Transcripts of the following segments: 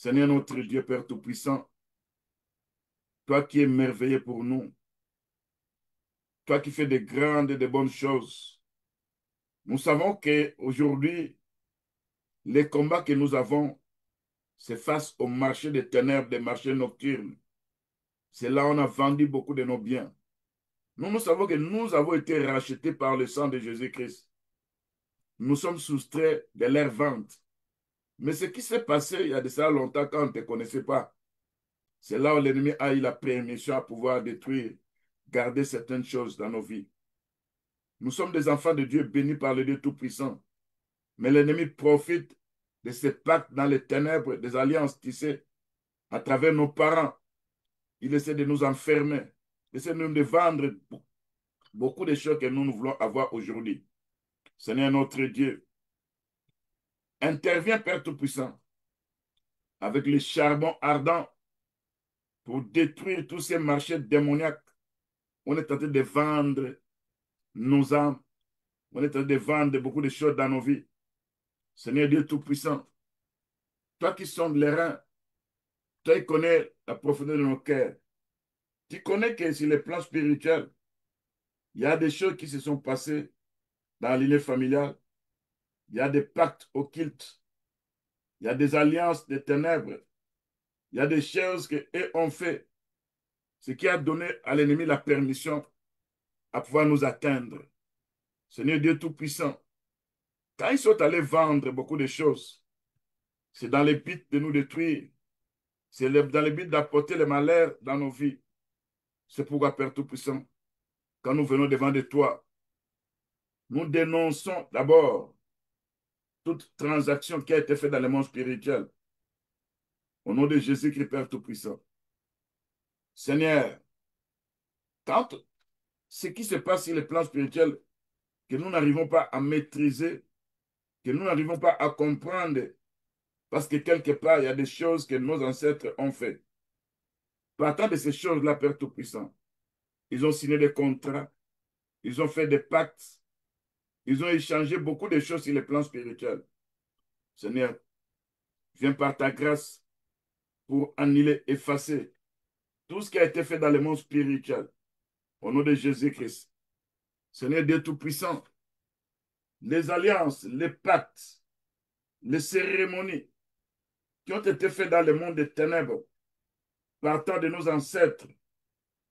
Seigneur notre Dieu, Père Tout-Puissant, toi qui es merveilleux pour nous, toi qui fais de grandes et de bonnes choses, nous savons qu'aujourd'hui, les combats que nous avons, c'est face au marché des ténèbres, des marchés nocturnes. C'est là où on a vendu beaucoup de nos biens. Nous savons que nous avons été rachetés par le sang de Jésus-Christ. Nous sommes soustraits de leur vente. Mais ce qui s'est passé il y a de ça longtemps quand on ne te connaissait pas, c'est là où l'ennemi a eu la permission à pouvoir détruire, garder certaines choses dans nos vies. Nous sommes des enfants de Dieu bénis par le Dieu Tout-Puissant. Mais l'ennemi profite de ces pactes dans les ténèbres, des alliances tissées à travers nos parents. Il essaie de nous enfermer, il essaie de nous vendre beaucoup de choses que nous voulons avoir aujourd'hui. Seigneur notre Dieu, intervient Père Tout-Puissant avec le charbon ardent pour détruire tous ces marchés démoniaques. On est en train de vendre nos âmes, on est en train de vendre beaucoup de choses dans nos vies. Seigneur Dieu Tout-Puissant, toi qui sondes les reins, toi qui connais la profondeur de nos cœurs, tu connais que sur les plans spirituels, il y a des choses qui se sont passées dans la lignée familiale, il y a des pactes occultes, il y a des alliances des ténèbres, il y a des choses qu'eux ont fait, ce qui a donné à l'ennemi la permission à pouvoir nous atteindre. Seigneur Dieu Tout-Puissant, quand ils sont allés vendre beaucoup de choses, c'est dans le but de nous détruire, c'est dans le but d'apporter le malheur dans nos vies. C'est pourquoi, Père Tout-Puissant, quand nous venons devant de toi, nous dénonçons d'abord toute transaction qui a été faite dans le monde spirituel. Au nom de Jésus-Christ, Père Tout-Puissant. Seigneur, quand ce qui se passe sur le plan spirituel, que nous n'arrivons pas à maîtriser, que nous n'arrivons pas à comprendre, parce que quelque part, il y a des choses que nos ancêtres ont fait. Partant de ces choses-là, Père Tout-Puissant, ils ont signé des contrats, ils ont fait des pactes, ils ont échangé beaucoup de choses sur le plan spirituel. Seigneur, viens par ta grâce pour annuler, effacer tout ce qui a été fait dans le monde spirituel. Au nom de Jésus-Christ. Seigneur Dieu Tout-Puissant, les alliances, les pactes, les cérémonies qui ont été faites dans le monde des ténèbres, partant de nos ancêtres,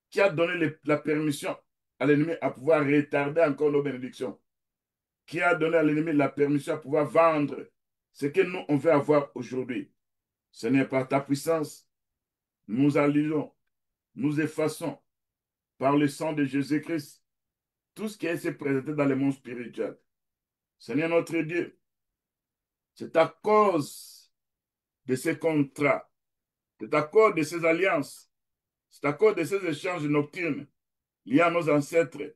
qui a donné la permission à l'ennemi à pouvoir retarder encore nos bénédictions, qui a donné à l'ennemi la permission à pouvoir vendre ce que nous, on veut avoir aujourd'hui. Seigneur, par ta puissance, nous annulons, nous effaçons par le sang de Jésus-Christ tout ce qui a été présenté dans le monde spirituel. Seigneur notre Dieu, c'est à cause de ces contrats, c'est à cause de ces alliances, c'est à cause de ces échanges nocturnes liés à nos ancêtres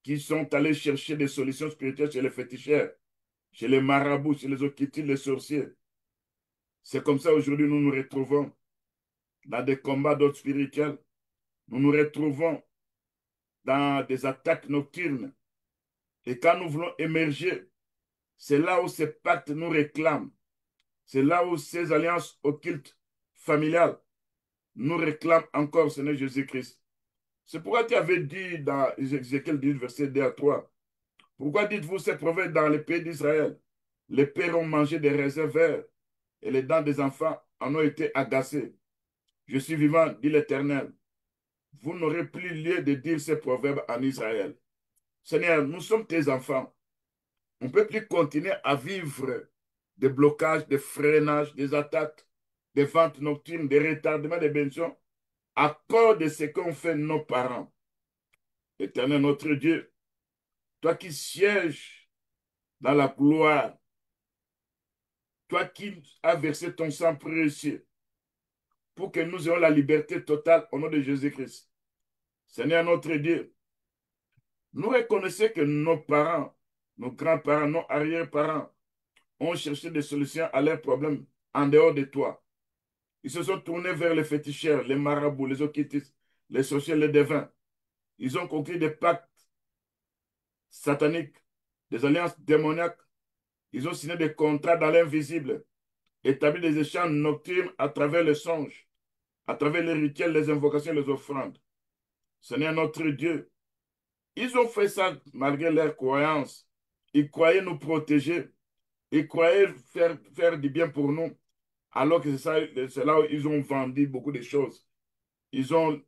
qui sont allés chercher des solutions spirituelles chez les féticheurs, chez les marabouts, chez les occultistes, les sorciers. C'est comme ça aujourd'hui nous nous retrouvons dans des combats d'autres spirituels. Nous nous retrouvons dans des attaques nocturnes. Et quand nous voulons émerger, c'est là où ces pactes nous réclament. C'est là où ces alliances occultes familiales nous réclament encore, Seigneur Jésus-Christ. C'est pourquoi tu avais dit dans Ézéchiel 10, verset 2 à 3, pourquoi dites-vous ces proverbes dans les pays d'Israël? Les pères ont mangé des raisins verts et les dents des enfants en ont été agacées. Je suis vivant, dit l'Éternel. Vous n'aurez plus lieu de dire ces proverbes en Israël. Seigneur, nous sommes tes enfants. On ne peut plus continuer à vivre des blocages, des freinages, des attaques, des ventes nocturnes, des retardements des bénédictions à cause de ce qu'ont fait nos parents. Éternel notre Dieu, toi qui sièges dans la gloire, toi qui as versé ton sang précieux pour que nous ayons la liberté totale au nom de Jésus-Christ. Seigneur notre Dieu, nous reconnaissons que nos parents, nos grands-parents, nos arrière-parents ont cherché des solutions à leurs problèmes en dehors de toi. Ils se sont tournés vers les féticheurs, les marabouts, les occultistes, les sorciers, les devins. Ils ont conclu des pactes sataniques, des alliances démoniaques. Ils ont signé des contrats dans l'invisible. établi des échanges nocturnes à travers les songes, à travers les rituels, les invocations, les offrandes. Seigneur notre Dieu, ils ont fait ça malgré leurs croyances. Ils croyaient nous protéger. Ils croyaient faire du bien pour nous. Alors que c'est là où ils ont vendu beaucoup de choses. Ils ont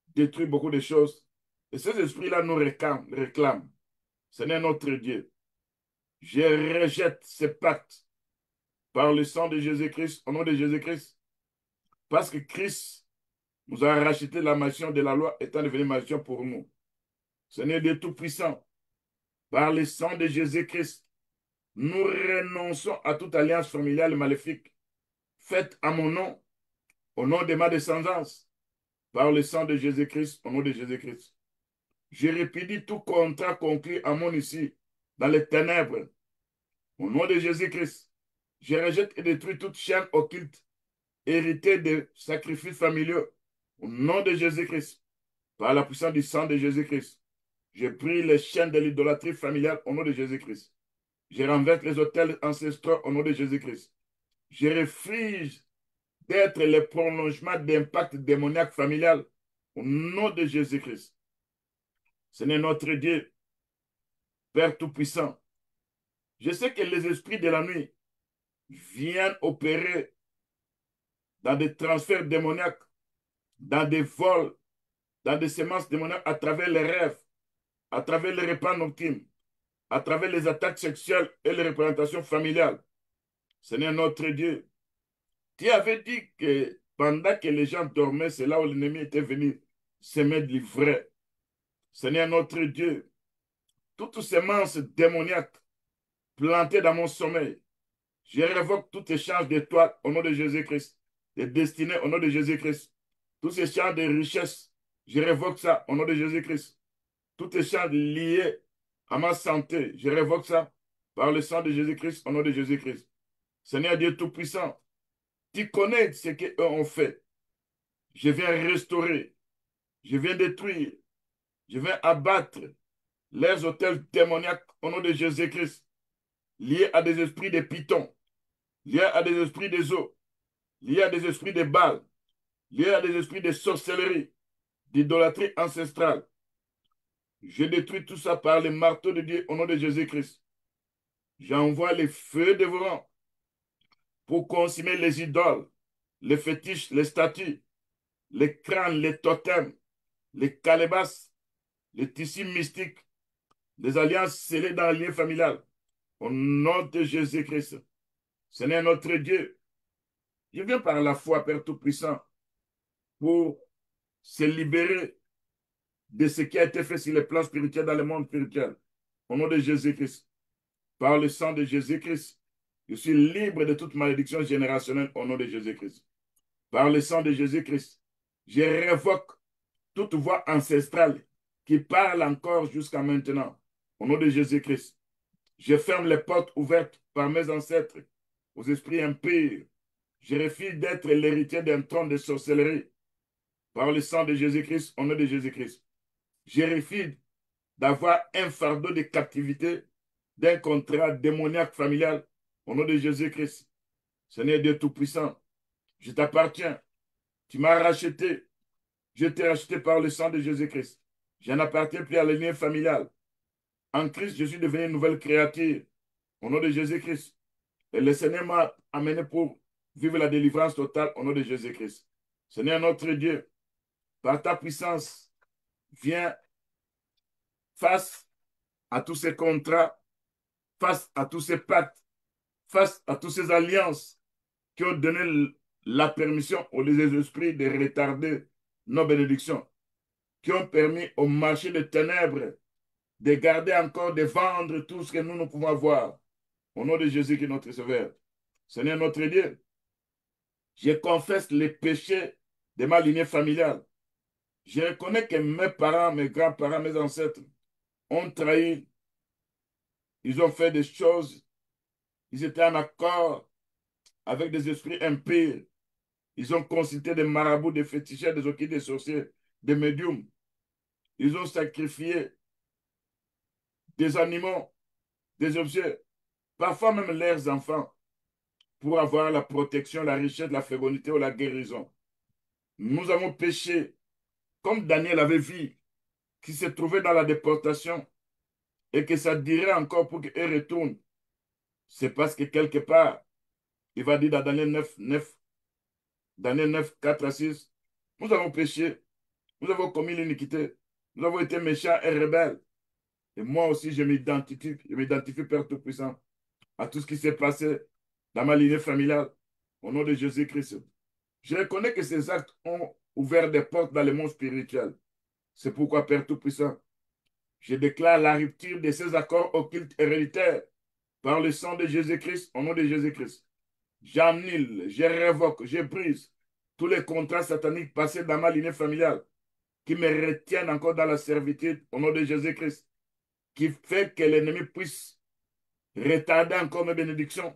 détruit beaucoup de choses. Et ces esprits-là nous réclament. Seigneur notre Dieu, je rejette ces pactes par le sang de Jésus-Christ, au nom de Jésus-Christ. Parce que Christ nous a racheté la malédiction de la loi étant devenu malédiction pour nous. Seigneur Dieu Tout-Puissant, par le sang de Jésus-Christ, nous renonçons à toute alliance familiale maléfique faite à mon nom, au nom de ma descendance, par le sang de Jésus-Christ, au nom de Jésus-Christ. Je répudie tout contrat conclu à mon ici, dans les ténèbres, au nom de Jésus-Christ. Je rejette et détruis toute chaîne occulte, héritée de sacrifices familiaux, au nom de Jésus-Christ, par la puissance du sang de Jésus-Christ. Je prie les chaînes de l'idolâtrie familiale au nom de Jésus-Christ. Je renverse les autels ancestraux au nom de Jésus-Christ. Je refuse d'être le prolongement d'impact démoniaque familial au nom de Jésus-Christ. Seigneur notre Dieu, Père Tout-Puissant, je sais que les esprits de la nuit viennent opérer dans des transferts démoniaques, dans des vols, dans des semences démoniaques à travers les rêves, à travers les repas nocturnes, à travers les attaques sexuelles et les représentations familiales. Seigneur notre Dieu, tu avais dit que pendant que les gens dormaient, c'est là où l'ennemi était venu semer de l'ivraie. Seigneur notre Dieu, toutes semences démoniaques plantées dans mon sommeil, je révoque tout échange d'étoiles au nom de Jésus-Christ, de destinées au nom de Jésus-Christ. Tout échange de richesses, je révoque ça au nom de Jésus-Christ. Tout échange lié à ma santé, je révoque ça par le sang de Jésus-Christ au nom de Jésus-Christ. Seigneur Dieu Tout-Puissant, tu connais ce qu'eux ont fait. Je viens restaurer, je viens détruire, je viens abattre les hôtels démoniaques au nom de Jésus-Christ, liés à des esprits de pitons, liés à des esprits des eaux, liés à des esprits de Baal, liés à des esprits de sorcellerie, d'idolâtrie ancestrale. Je détruis tout ça par le marteau de Dieu au nom de Jésus-Christ. J'envoie les feux dévorants pour consumer les idoles, les fétiches, les statues, les crânes, les totems, les calebasses, les tissus mystiques, les alliances scellées dans le lien familial. Au nom de Jésus-Christ. Seigneur notre Dieu, je viens par la foi, Père Tout-Puissant, pour se libérer de ce qui a été fait sur les plans spirituels dans le monde spirituel. Au nom de Jésus-Christ. Par le sang de Jésus-Christ, je suis libre de toute malédiction générationnelle au nom de Jésus-Christ. Par le sang de Jésus-Christ, je révoque toute voix ancestrale qui parle encore jusqu'à maintenant. Au nom de Jésus-Christ, je ferme les portes ouvertes par mes ancêtres aux esprits impurs. Je refuse d'être l'héritier d'un trône de sorcellerie. Par le sang de Jésus-Christ, au nom de Jésus-Christ, je refuse d'avoir un fardeau de captivité d'un contrat démoniaque familial au nom de Jésus-Christ. Seigneur Dieu Tout-Puissant, je t'appartiens. Tu m'as racheté. Je t'ai racheté par le sang de Jésus-Christ. Je n'appartiens plus à la lignée familiale. En Christ, je suis devenu une nouvelle créature au nom de Jésus-Christ. Et le Seigneur m'a amené pour vivre la délivrance totale au nom de Jésus-Christ. Seigneur notre Dieu, par ta puissance, viens face à tous ces contrats, face à tous ces pactes, face à toutes ces alliances qui ont donné la permission aux esprits de retarder nos bénédictions, qui ont permis au marché des ténèbres de garder encore, de vendre tout ce que nous pouvons avoir. Au nom de Jésus qui est notre Sauveur. Seigneur notre Dieu, je confesse les péchés de ma lignée familiale. Je reconnais que mes parents, mes grands-parents, mes ancêtres ont trahi. Ils ont fait des choses. Ils étaient en accord avec des esprits impurs. Ils ont consulté des marabouts, des féticheurs, des occultes, des sorciers, des médiums. Ils ont sacrifié des animaux, des objets, parfois même leurs enfants, pour avoir la protection, la richesse, la fécondité ou la guérison. Nous avons péché, comme Daniel avait vu, qui se trouvait dans la déportation et que ça dirait encore pour qu'il retourne. C'est parce que quelque part, il va dire dans Daniel 9, 9, Daniel 9, 4 à 6, nous avons péché, nous avons commis l'iniquité, nous avons été méchants et rebelles. Et moi aussi, je m'identifie, Père Tout-Puissant, à tout ce qui s'est passé dans ma lignée familiale, au nom de Jésus-Christ. Je reconnais que ces actes ont ouvert des portes dans le monde spirituel. C'est pourquoi, Père Tout-Puissant, je déclare la rupture de ces accords occultes héréditaires par le sang de Jésus-Christ, au nom de Jésus-Christ. J'annule, je révoque, je brise tous les contrats sataniques passés dans ma lignée familiale qui me retiennent encore dans la servitude au nom de Jésus-Christ, qui fait que l'ennemi puisse retarder encore mes bénédictions,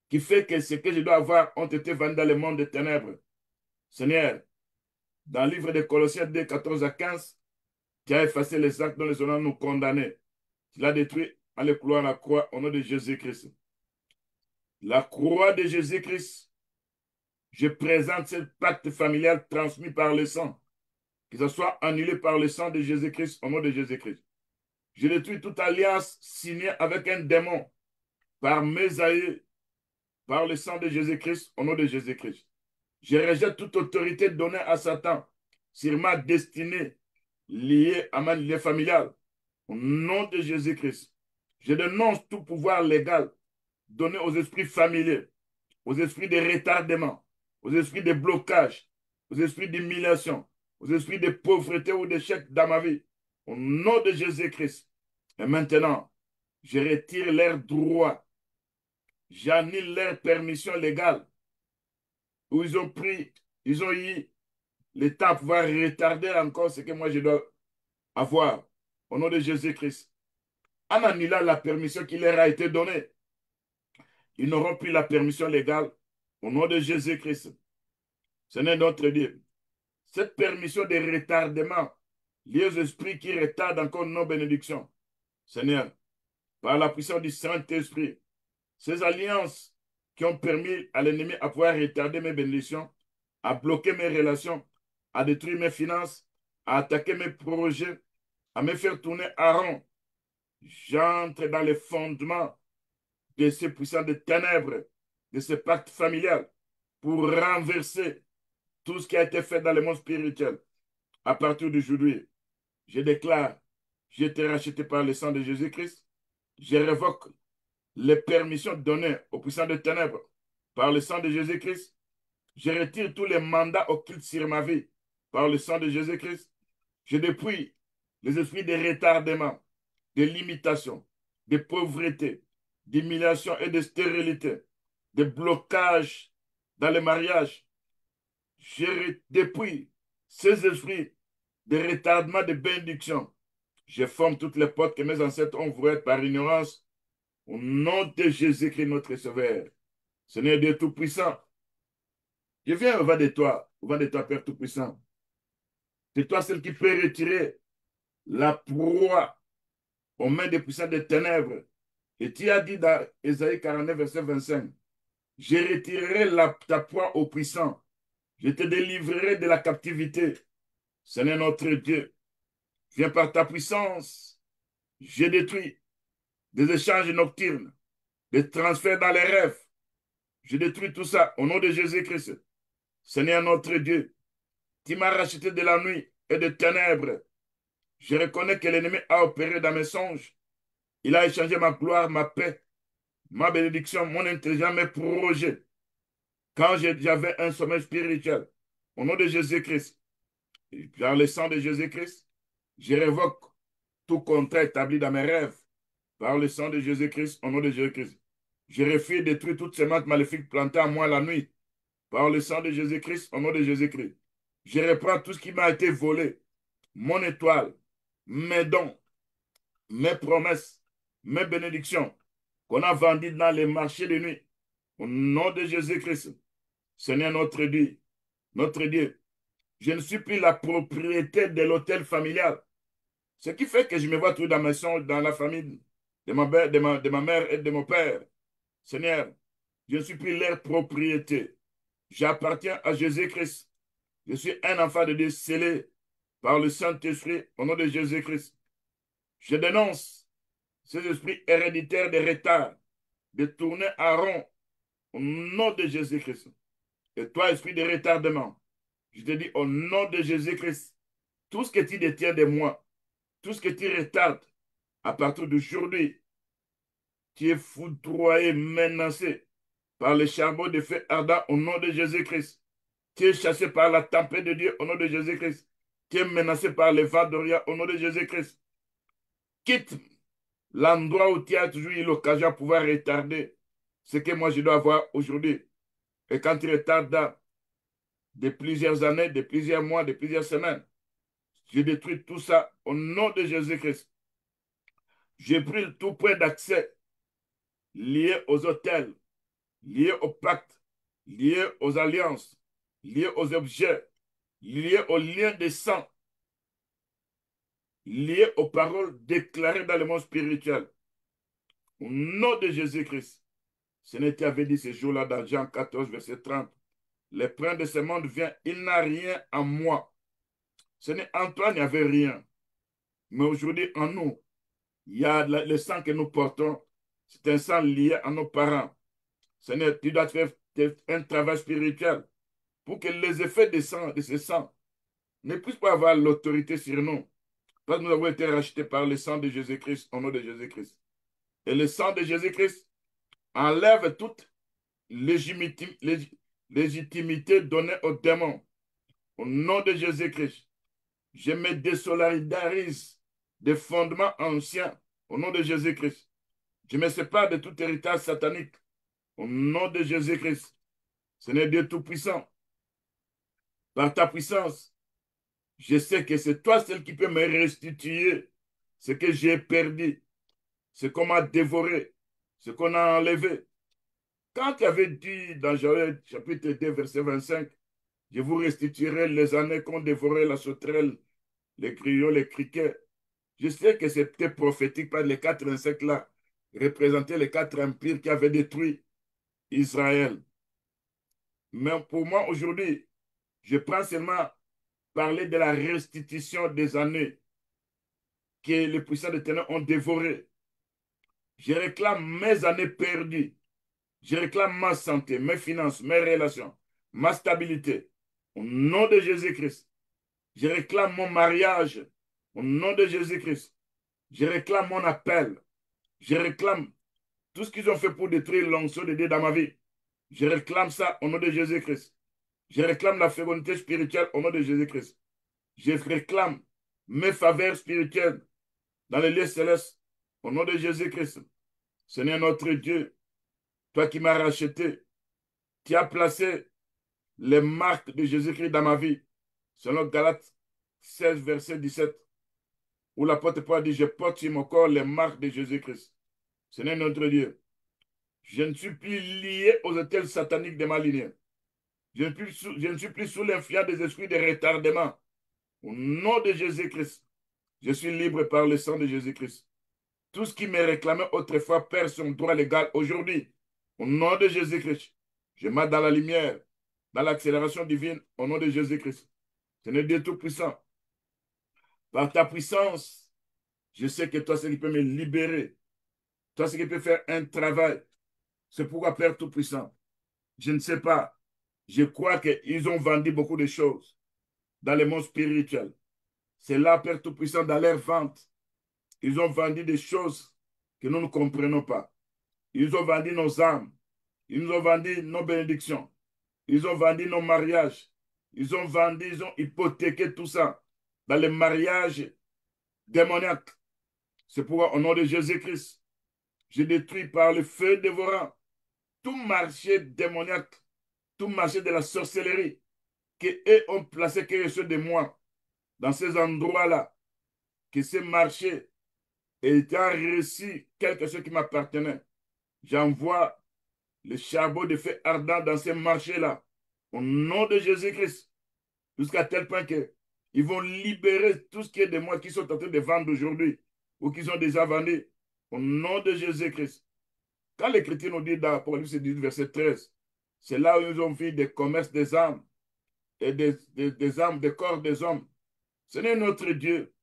qui fait que ce que je dois avoir ont été vendus dans le monde des ténèbres. Seigneur, dans le livre de Colossiens 2, 14 à 15, tu as effacé les actes dont les honneurs nous condamnaient. Tu l'as détruit en le clouant à la croix au nom de Jésus-Christ. La croix de Jésus-Christ, je présente ce pacte familial transmis par le sang, que ce soit annulé par le sang de Jésus-Christ au nom de Jésus-Christ. Je détruis toute alliance signée avec un démon par mes aïeux, par le sang de Jésus-Christ au nom de Jésus-Christ. Je rejette toute autorité donnée à Satan sur ma destinée liée à ma lignée familiale. Au nom de Jésus-Christ, je dénonce tout pouvoir légal donné aux esprits familiers, aux esprits de retardement, aux esprits de blocage, aux esprits d'humiliation, aux esprits de pauvreté ou d'échec dans ma vie. Au nom de Jésus-Christ. Et maintenant, je retire leur droit. J'annule leur permission légale où ils ont eu le temps de pouvoir retarder encore ce que moi je dois avoir. Au nom de Jésus-Christ. En annulant la permission qui leur a été donnée, ils n'auront plus la permission légale. Au nom de Jésus-Christ. Ce n'est notre Dieu. Cette permission de retardement liée aux esprits qui retardent encore nos bénédictions. Seigneur, par la puissance du Saint-Esprit, ces alliances qui ont permis à l'ennemi à pouvoir retarder mes bénédictions, à bloquer mes relations, à détruire mes finances, à attaquer mes projets, à me faire tourner à rond. J'entre dans les fondements de ces puissants de ténèbres, de ce pacte familial, pour renverser tout ce qui a été fait dans le monde spirituel. À partir d'aujourd'hui, je déclare, j'ai été racheté par le sang de Jésus-Christ. Je révoque les permissions données aux puissants de ténèbres par le sang de Jésus-Christ. Je retire tous les mandats occultes sur ma vie par le sang de Jésus-Christ. Je dépouille les esprits de retardement, de limitation, de pauvreté, d'humiliation et de stérilité, de blocage dans le mariage. Je dépouille ces esprits de retardement, de bénédiction. Je forme toutes les portes que mes ancêtres ont ouvertes par ignorance. Au nom de Jésus-Christ, notre Sauveur. Seigneur Dieu Tout-Puissant, je viens au vent de toi, Père Tout-Puissant. C'est toi seul qui peut retirer la proie aux mains des puissants des ténèbres. Et tu as dit dans Ésaïe 49, verset 25, je retirerai ta proie aux puissants. Je te délivrerai de la captivité. Seigneur notre Dieu, viens par ta puissance. Je détruis des échanges nocturnes, des transferts dans les rêves. Je détruis tout ça au nom de Jésus-Christ. Seigneur notre Dieu, tu m'as racheté de la nuit et des ténèbres. Je reconnais que l'ennemi a opéré dans mes songes. Il a échangé ma gloire, ma paix, ma bénédiction, mon intelligence, mes projets. Quand j'avais un sommeil spirituel, au nom de Jésus-Christ, par le sang de Jésus-Christ, je révoque tout contrat établi dans mes rêves. Par le sang de Jésus-Christ, au nom de Jésus-Christ. Je refuse de détruire toutes ces mains maléfiques plantées en moi la nuit. Par le sang de Jésus-Christ, au nom de Jésus-Christ. Je reprends tout ce qui m'a été volé. Mon étoile, mes dons, mes promesses, mes bénédictions qu'on a vendues dans les marchés de nuit. Au nom de Jésus-Christ. Seigneur notre Dieu, je ne suis plus la propriété de l'hôtel familial. Ce qui fait que je me vois tout dans mes songes, dans la famille de ma mère et de mon père. Seigneur, Je ne suis plus leur propriété. J'appartiens à Jésus-Christ. Je suis un enfant de Dieu scellé par le Saint-Esprit au nom de Jésus-Christ. Je dénonce ces esprits héréditaires de retard, de tourner en rond au nom de Jésus-Christ. Et toi, esprit de retardement, je te dis au nom de Jésus-Christ, tout ce que tu détiens de moi, tout ce que tu retardes, à partir d'aujourd'hui, tu es foudroyé, menacé par le charbon de feu ardent au nom de Jésus-Christ. Tu es chassé par la tempête de Dieu au nom de Jésus-Christ. Tu es menacé par les vents d'Orient au nom de Jésus-Christ. Quitte l'endroit où tu as toujours eu l'occasion de pouvoir retarder ce que moi je dois avoir aujourd'hui. Et quand tu retardes de plusieurs années, de plusieurs mois, de plusieurs semaines, je détruis tout ça au nom de Jésus-Christ. J'ai pris tout point d'accès lié aux hôtels, lié aux pactes, lié aux alliances, lié aux objets, lié aux liens de sang, lié aux paroles déclarées dans le monde spirituel. Au nom de Jésus-Christ. Ce n'était avait dit ce jour-là dans Jean 14, verset 30. Le prince de ce monde vient, il n'a rien en moi. Ce n'est en toi, il n'y avait rien. Mais aujourd'hui, en nous, il y a le sang que nous portons. C'est un sang lié à nos parents. Tu dois faire un travail spirituel pour que les effets de ce sang ne puissent pas avoir l'autorité sur nous. Parce que nous avons été rachetés par le sang de Jésus-Christ, au nom de Jésus-Christ. Et le sang de Jésus-Christ enlève toute légitimité donnée aux démons. Au nom de Jésus-Christ, je me désolidarise des fondements anciens. Au nom de Jésus-Christ, je me sépare de tout héritage satanique. Au nom de Jésus-Christ, Seigneur Dieu Tout-Puissant, par ta puissance, je sais que c'est toi seul qui peux me restituer ce que j'ai perdu, ce qu'on m'a dévoré, ce qu'on a enlevé. Quand tu avais dit dans Joël chapitre 2, verset 25, je vous restituerai les années qu'ont dévoré la sauterelle, les grillons, les criquets. Je sais que c'était prophétique par les 85 là, représentaient les 4 empires qui avaient détruit Israël. Mais pour moi, aujourd'hui, je prends seulement parler de la restitution des années que les puissants de ténèbres ont dévorées. Je réclame mes années perdues. Je réclame ma santé, mes finances, mes relations, ma stabilité. Au nom de Jésus-Christ. Je réclame mon mariage. Au nom de Jésus-Christ. Je réclame mon appel. Je réclame tout ce qu'ils ont fait pour détruire l'onction de Dieu dans ma vie. Je réclame ça au nom de Jésus-Christ. Je réclame la fécondité spirituelle au nom de Jésus-Christ. Je réclame mes faveurs spirituelles dans les lieux célestes au nom de Jésus-Christ. Seigneur notre Dieu, toi qui m'as racheté, tu as placé les marques de Jésus-Christ dans ma vie. Selon Galates 16, verset 17, où l'apôtre Paul dit, je porte sur mon corps les marques de Jésus-Christ. Seigneur notre Dieu, je ne suis plus lié aux hôtels sataniques de ma lignée. Je ne suis plus sous l'influence des esprits de retardement. Au nom de Jésus-Christ, je suis libre par le sang de Jésus-Christ. Tout ce qui me réclamait autrefois perd son droit légal aujourd'hui. Au nom de Jésus-Christ, je marche dans la lumière, dans l'accélération divine, au nom de Jésus-Christ. Seigneur Dieu Tout-Puissant, par ta puissance, je sais que toi, c'est qui peut me libérer. Toi, c'est qui peut faire un travail. C'est pourquoi, Père Tout-Puissant, je ne sais pas. Je crois qu'ils ont vendu beaucoup de choses dans le monde spirituel. C'est là, Père Tout-Puissant, dans leur vente. Ils ont vendu des choses que nous ne comprenons pas. Ils ont vendu nos âmes. Ils nous ont vendu nos bénédictions. Ils ont vendu nos mariages. Ils ont vendu, ils ont hypothéqué tout ça dans les mariages démoniaques. C'est pourquoi, au nom de Jésus-Christ, je détruis par le feu dévorant tout marché démoniaque, tout marché de la sorcellerie qu'eux ont placé quelque chose de moi dans ces endroits-là, que ce marché ayant reçu quelque chose qui m'appartenait. J'envoie le charbon de feu ardent dans ces marchés-là, au nom de Jésus-Christ, jusqu'à tel point que ils vont libérer tout ce qui est de moi qui sont en train de vendre aujourd'hui ou qui sont déjà vendus, au nom de Jésus-Christ. Quand l'Écriture nous dit dans Apocalypse 18, verset 13, c'est là où nous avons vu des commerces des âmes et des âmes, des corps des hommes. Ce n'est notre Dieu.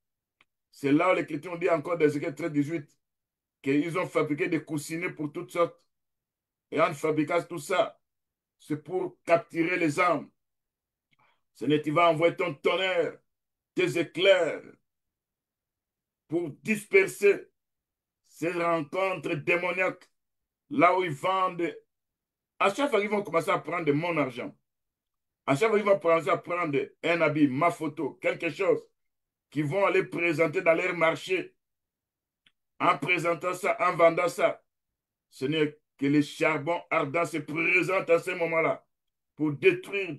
C'est là où l'Écriture nous dit encore dans Ézéchiel 13, 18, qu'ils ont fabriqué des coussinets pour toutes sortes. Et en fabriquant tout ça, c'est pour capturer les âmes. Ce n'est, tu vas envoyer ton tonnerre, tes éclairs, pour disperser ces rencontres démoniaques, là où ils vendent. À chaque fois qu'ils vont commencer à prendre de mon argent, à chaque fois qu'ils vont commencer à prendre un habit, ma photo, quelque chose, qu'ils vont aller présenter dans leur marché, en présentant ça, en vendant ça, ce n'est que les charbons ardents se présentent à ce moment-là pour détruire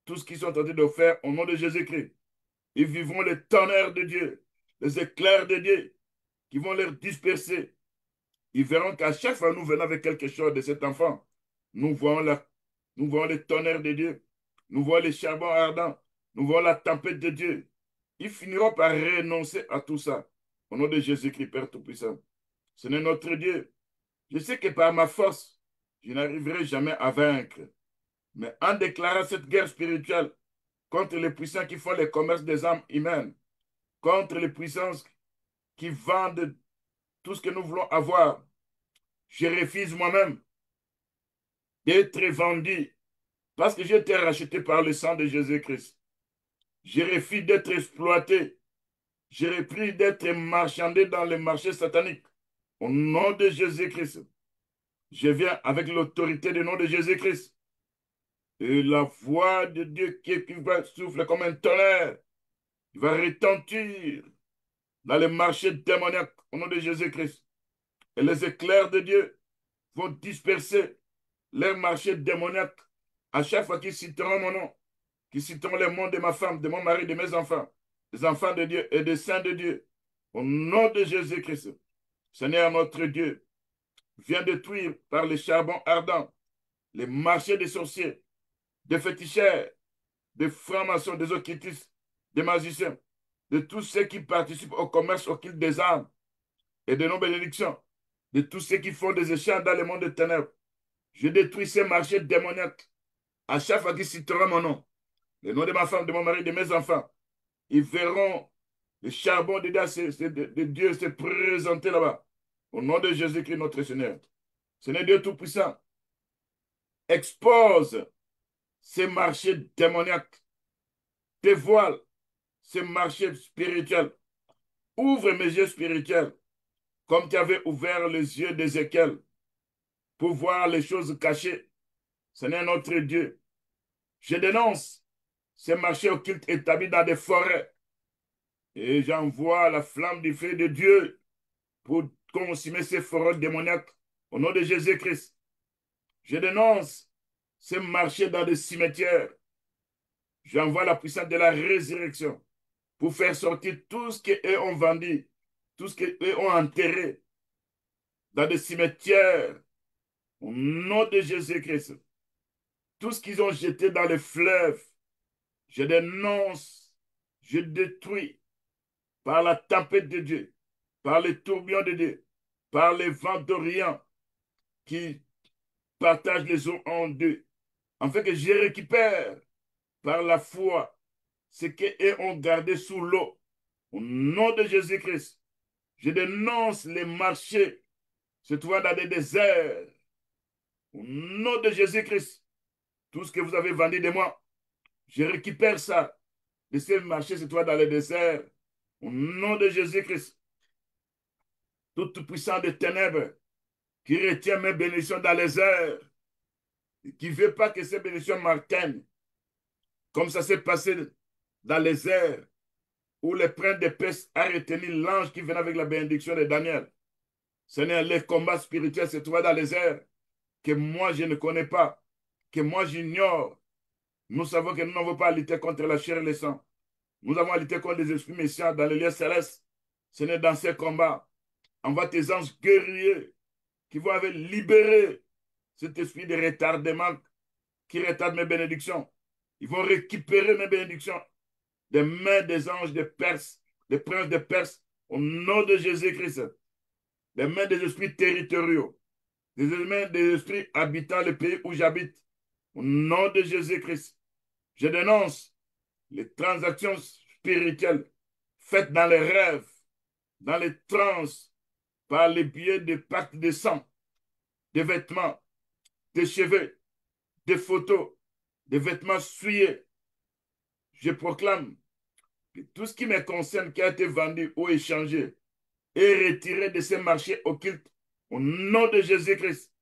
tout ce qu'ils sont en train de faire au nom de Jésus-Christ. Ils vivront les tonnerres de Dieu, les éclairs de Dieu qui vont les disperser. Ils verront qu'à chaque fois que nous venons avec quelque chose de cet enfant, nous voyons, nous voyons les tonnerres de Dieu, nous voyons les charbons ardents, nous voyons la tempête de Dieu. Ils finiront par renoncer à tout ça. Au nom de Jésus-Christ, Père Tout-Puissant. Ce n'est notre Dieu. Je sais que par ma force, je n'arriverai jamais à vaincre. Mais en déclarant cette guerre spirituelle contre les puissants qui font les commerces des âmes humaines, contre les puissances qui vendent tout ce que nous voulons avoir, je refuse moi-même d'être vendu parce que j'ai été racheté par le sang de Jésus-Christ. Je refuse d'être exploité. Je refuse d'être marchandé dans les marchés sataniques. Au nom de Jésus-Christ, je viens avec l'autorité du nom de Jésus-Christ. Et la voix de Dieu qui va souffler comme un tonnerre, il va retentir dans les marchés démoniaques au nom de Jésus-Christ. Et les éclairs de Dieu vont disperser les marchés démoniaques à chaque fois qu'ils citeront mon nom, qu'ils citeront les noms de ma femme, de mon mari, de mes enfants, des enfants de Dieu et des saints de Dieu. Au nom de Jésus-Christ, Seigneur notre Dieu, viens détruire par les charbons ardents les marchés des sorciers, des féticheurs, des francs-maçons, des occultistes, des magiciens, de tous ceux qui participent au commerce occulte des âmes et de nos bénédictions, de tous ceux qui font des échanges dans le monde des ténèbres. Je détruis ces marchés démoniaques à chaque fois qu'ils citeront mon nom, le nom de ma femme, de mon mari, de mes enfants. Ils verront le charbon de Dieu se présenter là-bas. Au nom de Jésus-Christ, notre Seigneur. Seigneur Dieu Tout-Puissant, expose ces marchés démoniaques, dévoile ces marchés spirituels, ouvre mes yeux spirituels, comme tu avais ouvert les yeux d'Ézéchiel pour voir les choses cachées. Seigneur notre Dieu, je dénonce ces marchés occultes établis dans des forêts et j'envoie la flamme du feu de Dieu pour consumer ces forêts démoniaques au nom de Jésus-Christ. Je dénonce ces marchés dans des cimetières. J'envoie la puissance de la résurrection pour faire sortir tout ce qu'eux ont vendu, tout ce qu'eux ont enterré dans des cimetières au nom de Jésus-Christ. Tout ce qu'ils ont jeté dans les fleuves, je dénonce, je détruis par la tempête de Dieu, par les tourbillons de Dieu, par les vents d'Orient qui partagent les eaux en deux, afin que je récupère par la foi ce qu'eux ont gardé sous l'eau. Au nom de Jésus-Christ, je dénonce les marchés se trouvant dans des déserts. Au nom de Jésus-Christ, tout ce que vous avez vendu de moi, je récupère ça de ces marchés se trouvant dans les déserts. Au nom de Jésus-Christ, tout puissant des ténèbres qui retient mes bénédictions dans les airs, qui ne veut pas que ces bénédictions m'atteignent, comme ça s'est passé dans les airs, où le prince de paix a retenu l'ange qui venait avec la bénédiction de Daniel. Seigneur, les combats spirituels se trouvent dans les airs, que moi je ne connais pas, que moi j'ignore. Nous savons que nous n'avons pas à lutter contre la chair et le sang. Nous avons à lutter contre les esprits méchants dans les lieux célestes. Seigneur, dans ces combats, envoie tes anges guerriers qui vont avoir libéré cet esprit de retardement qui retarde mes bénédictions. Ils vont récupérer mes bénédictions des mains des anges de Perse, des princes de Perse, au nom de Jésus-Christ. Des mains des esprits territoriaux, des esprits habitant le pays où j'habite. Au nom de Jésus-Christ, je dénonce les transactions spirituelles faites dans les rêves, dans les trans, par le biais des pactes de sang, des vêtements, des cheveux, des photos, des vêtements souillés. Je proclame que tout ce qui me concerne, qui a été vendu ou échangé, est retiré de ces marchés occultes au nom de Jésus-Christ.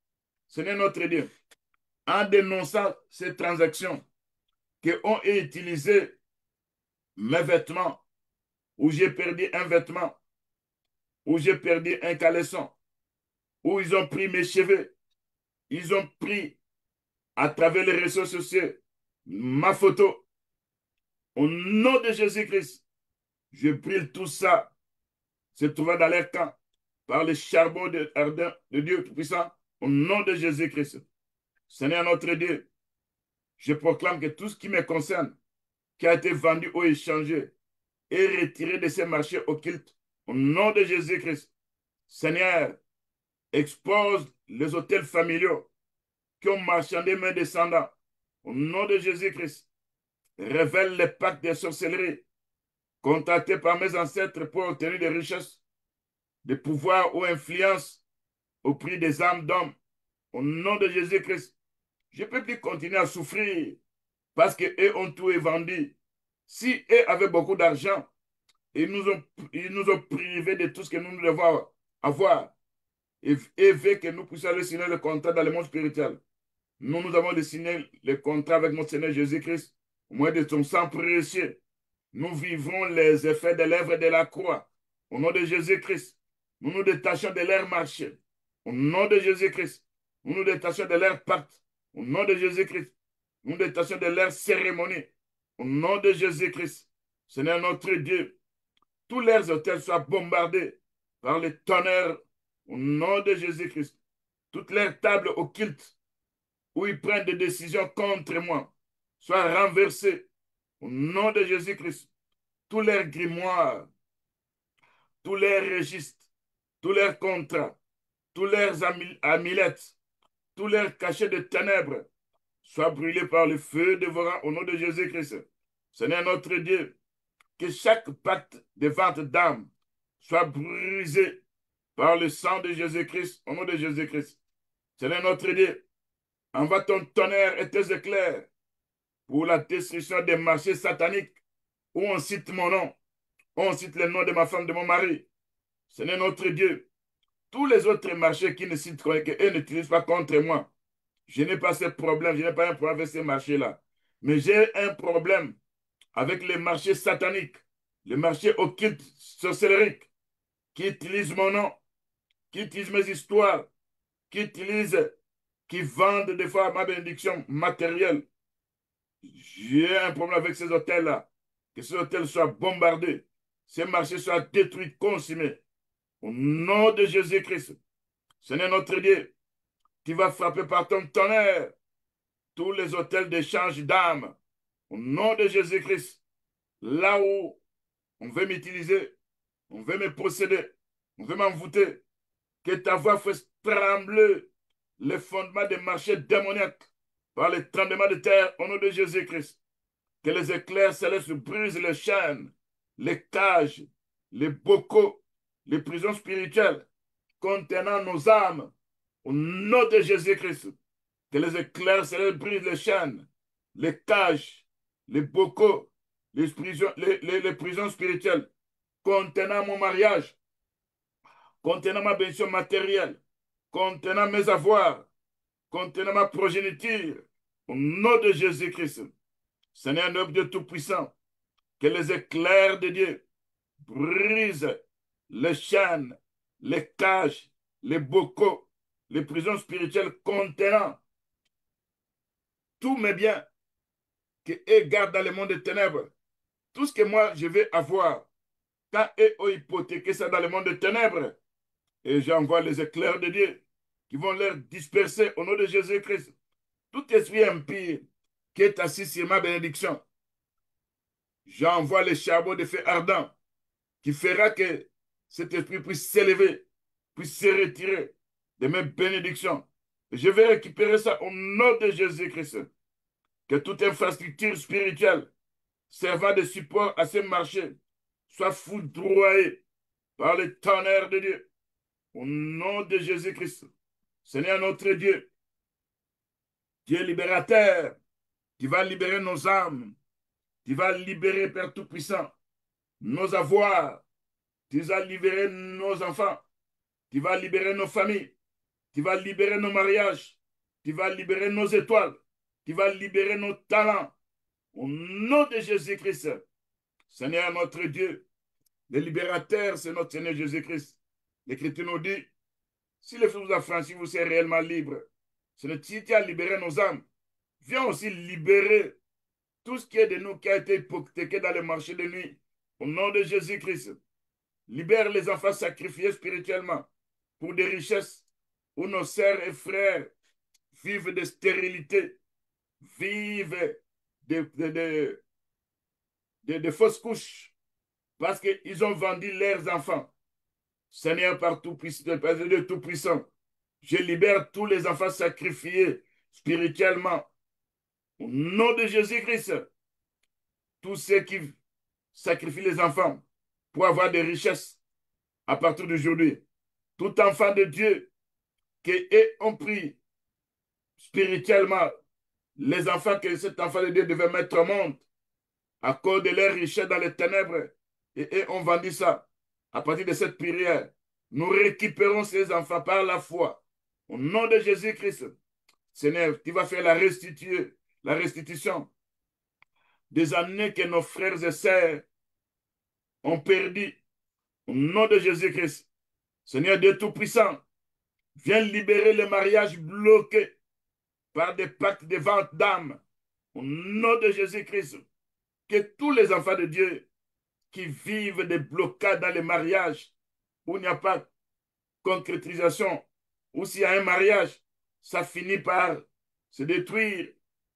Ce n'est notre Dieu. En dénonçant ces transactions qui ont utilisé mes vêtements, où j'ai perdu un vêtement, où j'ai perdu un caleçon, où ils ont pris mes cheveux, ils ont pris à travers les réseaux sociaux ma photo. Au nom de Jésus-Christ, je brûle tout ça, se trouvant dans leur camp, par le charbon ardent de Dieu Tout-Puissant, au nom de Jésus-Christ. Seigneur notre Dieu, je proclame que tout ce qui me concerne, qui a été vendu ou échangé, est retiré de ces marchés occultes, au nom de Jésus-Christ. Seigneur, expose les hôtels familiaux qui ont marchandé mes descendants, au nom de Jésus-Christ. Révèle les pactes de sorcellerie contractés par mes ancêtres pour obtenir des richesses, des pouvoirs ou influences au prix des âmes d'hommes. Au nom de Jésus-Christ, je ne peux plus continuer à souffrir parce qu'eux ont tout vendu. Si eux avaient beaucoup d'argent, ils nous ont privés de tout ce que nous devons avoir et veulent que nous puissions aller signer le contrat dans le monde spirituel. Nous avons signé le contrat avec notre Seigneur Jésus-Christ au moyen de son sang précieux. Nous vivons les effets de l'œuvre de la croix. Au nom de Jésus-Christ, nous nous détachons de leur marché. Au nom de Jésus-Christ, nous nous détachons de leur pacte. Au nom de Jésus-Christ, nous nous détachons de leur cérémonie. Au nom de Jésus-Christ, Seigneur notre Dieu, tous leurs hôtels soient bombardés par le tonnerre. Au nom de Jésus-Christ, toutes leurs tables occultes où ils prennent des décisions contre moi soient renversées. Au nom de Jésus-Christ, tous leurs grimoires, tous leurs registres, tous leurs contrats, tous leurs amulettes, tous leurs cachets de ténèbres soient brûlés par le feu dévorant au nom de Jésus-Christ. Seigneur notre Dieu, que chaque pacte de vente d'âme soit brisé par le sang de Jésus-Christ au nom de Jésus-Christ. Seigneur notre Dieu, envoie ton tonnerre et tes éclairs pour la destruction des marchés sataniques où on cite mon nom, où on cite le nom de ma femme, de mon mari. Seigneur notre Dieu, tous les autres marchés qui ne citent qu'eux n'utilisent pas contre moi. Je n'ai pas ce problème, je n'ai pas un problème avec ces marchés-là. Mais j'ai un problème avec les marchés sataniques, les marchés occultes, sorcelleriques, qui utilisent mon nom, qui utilisent mes histoires, qui vendent des fois ma bénédiction matérielle. J'ai un problème avec ces hôtels-là. Que ces hôtels soient bombardés, ces marchés soient détruits, consumés. Au nom de Jésus-Christ, Seigneur notre Dieu, tu vas frapper par ton tonnerre tous les hôtels d'échange d'âmes. Au nom de Jésus-Christ, là où on veut m'utiliser, on veut me posséder, on veut m'envoûter, que ta voix fasse trembler les fondements des marchés démoniaques par les tremblements de terre au nom de Jésus-Christ. Que les éclairs célestes brisent les chaînes, les cages, les bocaux, les prisons spirituelles contenant nos âmes au nom de Jésus-Christ. Que les éclairs célestes brisent les chaînes, les cages, les bocaux, les prisons spirituelles contenant mon mariage, contenant ma bénédiction matérielle, contenant mes avoirs, contenant ma progéniture, au nom de Jésus-Christ. Seigneur, notre Dieu Tout-Puissant, que les éclairs de Dieu brisent les chaînes, les cages, les bocaux, les prisons spirituelles contenant tous mes biens que eux gardent dans le monde des ténèbres. Tout ce que moi je vais avoir, quand eux ont hypothéqué ça dans le monde des ténèbres, et j'envoie les éclairs de Dieu qui vont leur disperser au nom de Jésus-Christ. Tout esprit impie qui est assis sur ma bénédiction, j'envoie les charbons de feu ardent qui fera que cet esprit puisse s'élever, puisse se retirer de mes bénédictions. Je vais récupérer ça au nom de Jésus-Christ. Que toute infrastructure spirituelle servant de support à ce marché soit foudroyée par le tonnerre de Dieu. Au nom de Jésus-Christ. Seigneur notre Dieu, Dieu libérateur, qui va libérer nos âmes, qui va libérer, Père Tout-Puissant, nos avoirs, qui va libérer nos enfants, qui va libérer nos familles, qui va libérer nos mariages, qui va libérer nos étoiles, qui va libérer nos talents. Au nom de Jésus-Christ, Seigneur notre Dieu, le libérateur, c'est notre Seigneur Jésus-Christ. L'Écriture nous dit, si le Fils vous a franchi, vous serez réellement libre. C'est le titre qui a libéré nos âmes. Viens aussi libérer tout ce qui est de nous qui a été hypothéqué dans le marché de nuit. Au nom de Jésus-Christ, libère les enfants sacrifiés spirituellement pour des richesses où nos sœurs et frères vivent de stérilité, vivent de fausses couches parce qu'ils ont vendu leurs enfants. Seigneur, par Dieu Tout-Puissant, je libère tous les enfants sacrifiés spirituellement. Au nom de Jésus-Christ, tous ceux qui sacrifient les enfants pour avoir des richesses à partir d'aujourd'hui, tout enfant de Dieu qui ont pris spirituellement les enfants que cet enfant de Dieu devait mettre au monde à cause de leur richesse dans les ténèbres et ont vendu ça. À partir de cette prière, nous récupérons ces enfants par la foi. Au nom de Jésus-Christ, Seigneur, tu vas faire la restitution des années que nos frères et sœurs ont perdu. Au nom de Jésus-Christ, Seigneur Dieu Tout-Puissant, viens libérer les mariages bloqués par des pactes de vente d'âme. Au nom de Jésus-Christ, que tous les enfants de Dieu qui vivent des blocades dans les mariages, où il n'y a pas de concrétisation, ou s'il y a un mariage, ça finit par se détruire,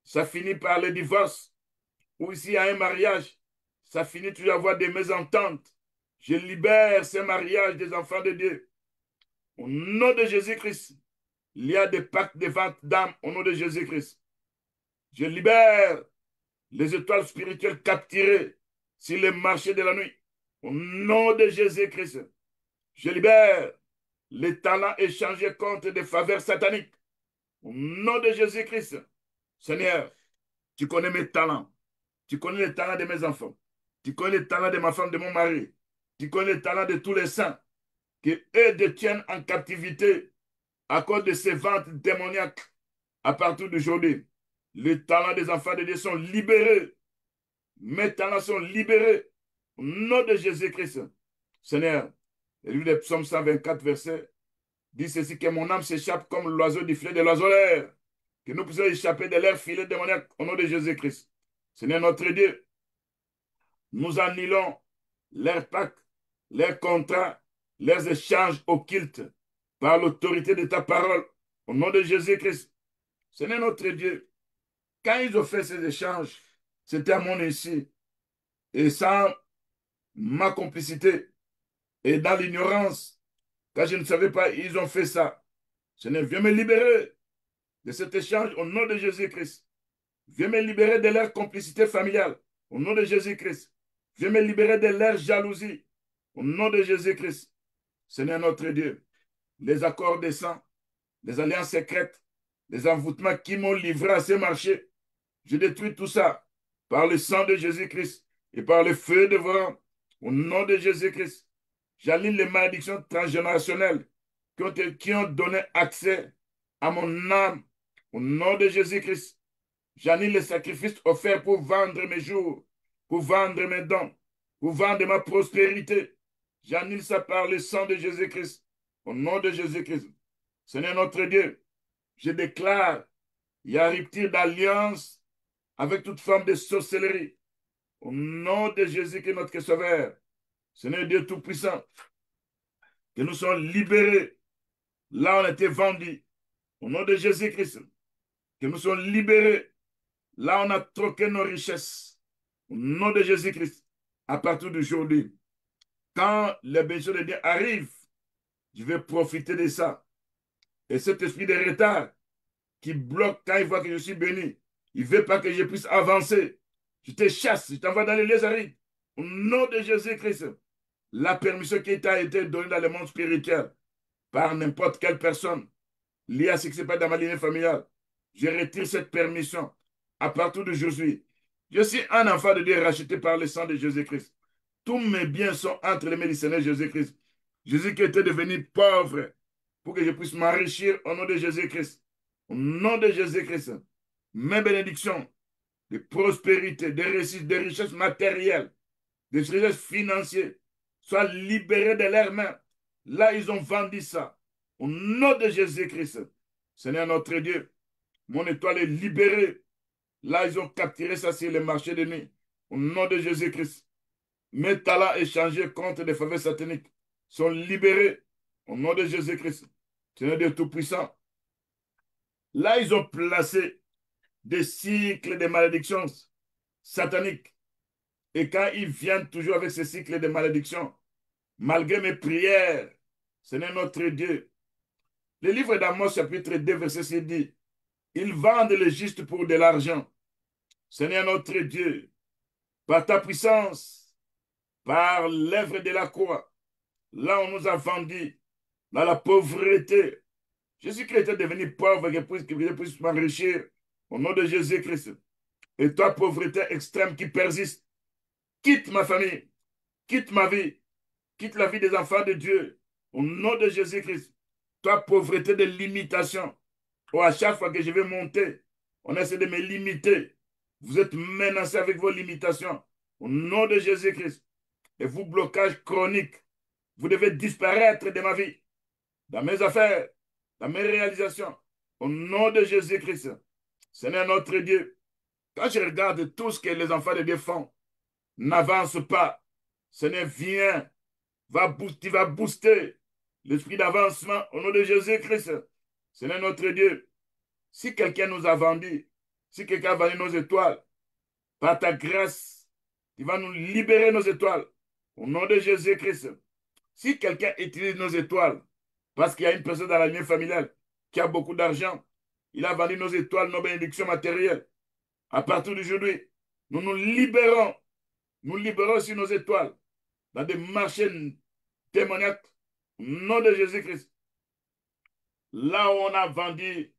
ça finit par le divorce, ou s'il y a un mariage, ça finit toujours à avoir des mésententes. Je libère ces mariages des enfants de Dieu. Au nom de Jésus-Christ, il y a des pactes de vente d'âme au nom de Jésus-Christ. Je libère les étoiles spirituelles capturées sur les marchés de la nuit. Au nom de Jésus-Christ, je libère les talents échangés contre des faveurs sataniques. Au nom de Jésus-Christ, Seigneur, tu connais mes talents. Tu connais les talents de mes enfants. Tu connais les talents de ma femme, de mon mari. Tu connais les talents de tous les saints qui, eux, détiennent en captivité à cause de ces ventes démoniaques. À partir d'aujourd'hui, les talents des enfants de Dieu sont libérés. Mes talents sont libérés. Au nom de Jésus-Christ. Seigneur, le livre de Psaume 124, verset, dit ceci, que mon âme s'échappe comme l'oiseau du filet de l'oiseau-l'air. Que nous puissions échapper de leur filet démoniaque au nom de Jésus-Christ. Seigneur notre Dieu, nous annulons leurs pactes, leurs contrats, leurs échanges occultes par l'autorité de ta parole au nom de Jésus-Christ. Seigneur notre Dieu, quand ils ont fait ces échanges, c'était à mon insu et sans ma complicité et dans l'ignorance, quand je ne savais pas, ils ont fait ça. Seigneur, viens me libérer de cet échange au nom de Jésus-Christ. Viens me libérer de leur complicité familiale au nom de Jésus-Christ. Viens me libérer de leur jalousie au nom de Jésus-Christ. Seigneur notre Dieu, les accords des sangs, les alliances secrètes, les envoûtements qui m'ont livré à ces marchés, je détruis tout ça par le sang de Jésus-Christ et par le feu de dévorant au nom de Jésus-Christ. J'aligne les malédictions transgénérationnelles qui ont donné accès à mon âme au nom de Jésus-Christ. J'annule les sacrifices offerts pour vendre mes jours, pour vendre mes dons, pour vendre ma prospérité. J'annule ça par le sang de Jésus-Christ. Au nom de Jésus-Christ. Seigneur notre Dieu, je déclare, il y a rupture d'alliance avec toute forme de sorcellerie. Au nom de Jésus-Christ, notre Sauveur. Seigneur Dieu Tout-Puissant, que nous soyons libérés. Là, on a été vendus. Au nom de Jésus-Christ, que nous soyons libérés. Là, on a troqué nos richesses. Au nom de Jésus-Christ, à partir d'aujourd'hui, quand les bénédictions de Dieu arrivent, je vais profiter de ça. Et cet esprit de retard qui bloque quand il voit que je suis béni, il ne veut pas que je puisse avancer. Je te chasse, je t'envoie dans les lieux arides. Au nom de Jésus-Christ, la permission qui t'a été donnée dans le monde spirituel par n'importe quelle personne liée à ce qui se passe dans ma lignée familiale, je retire cette permission à partir d'aujourd'hui. Je suis un enfant de Dieu racheté par le sang de Jésus-Christ. Tous mes biens sont entre les mains du Seigneur Jésus-Christ. Jésus qui était devenu pauvre pour que je puisse m'enrichir au nom de Jésus-Christ. Au nom de Jésus-Christ, mes bénédictions de prospérité, de richesses matérielles, de richesses financières soient libérées de leurs mains. Là, ils ont vendu ça. Au nom de Jésus-Christ, Seigneur notre Dieu, mon étoile est libérée. Là, ils ont capturé ça sur le marché de nuit. Au nom de Jésus-Christ, mes talents échangés contre des faveurs sataniques sont libérés. Au nom de Jésus-Christ, Seigneur Dieu Tout-Puissant. Là, ils ont placé des cycles de malédictions sataniques. Et quand ils viennent toujours avec ces cycles de malédictions, malgré mes prières, Seigneur notre Dieu, le livre d'Amos chapitre 2, verset 6 dit, ils vendent le juste pour de l'argent. Seigneur notre Dieu, par ta puissance, par l'œuvre de la croix, là on nous a vendus dans la pauvreté. Jésus-Christ est devenu pauvre que je puisse m'enrichir au nom de Jésus-Christ. Et toi, pauvreté extrême qui persiste, quitte ma famille, quitte ma vie, quitte la vie des enfants de Dieu au nom de Jésus-Christ. Toi, pauvreté de limitation, ou à chaque fois que je vais monter, on essaie de me limiter. Vous êtes menacés avec vos limitations au nom de Jésus-Christ. Et vous, blocage chronique, vous devez disparaître de ma vie, dans mes affaires, dans mes réalisations, au nom de Jésus-Christ. Seigneur notre Dieu, quand je regarde tout ce que les enfants de Dieu font, n'avance pas. Seigneur, viens, tu vas booster l'esprit d'avancement au nom de Jésus-Christ. Seigneur notre Dieu, si quelqu'un nous a vendus, si quelqu'un a vendu nos étoiles, par ta grâce, tu vas nous libérer nos étoiles au nom de Jésus-Christ. Si quelqu'un utilise nos étoiles, parce qu'il y a une personne dans la lignée familiale qui a beaucoup d'argent, il a vendu nos étoiles, nos bénédictions matérielles. À partir d'aujourd'hui, nous libérons aussi nos étoiles dans des marchés démoniaques au nom de Jésus-Christ. Là où on a vendu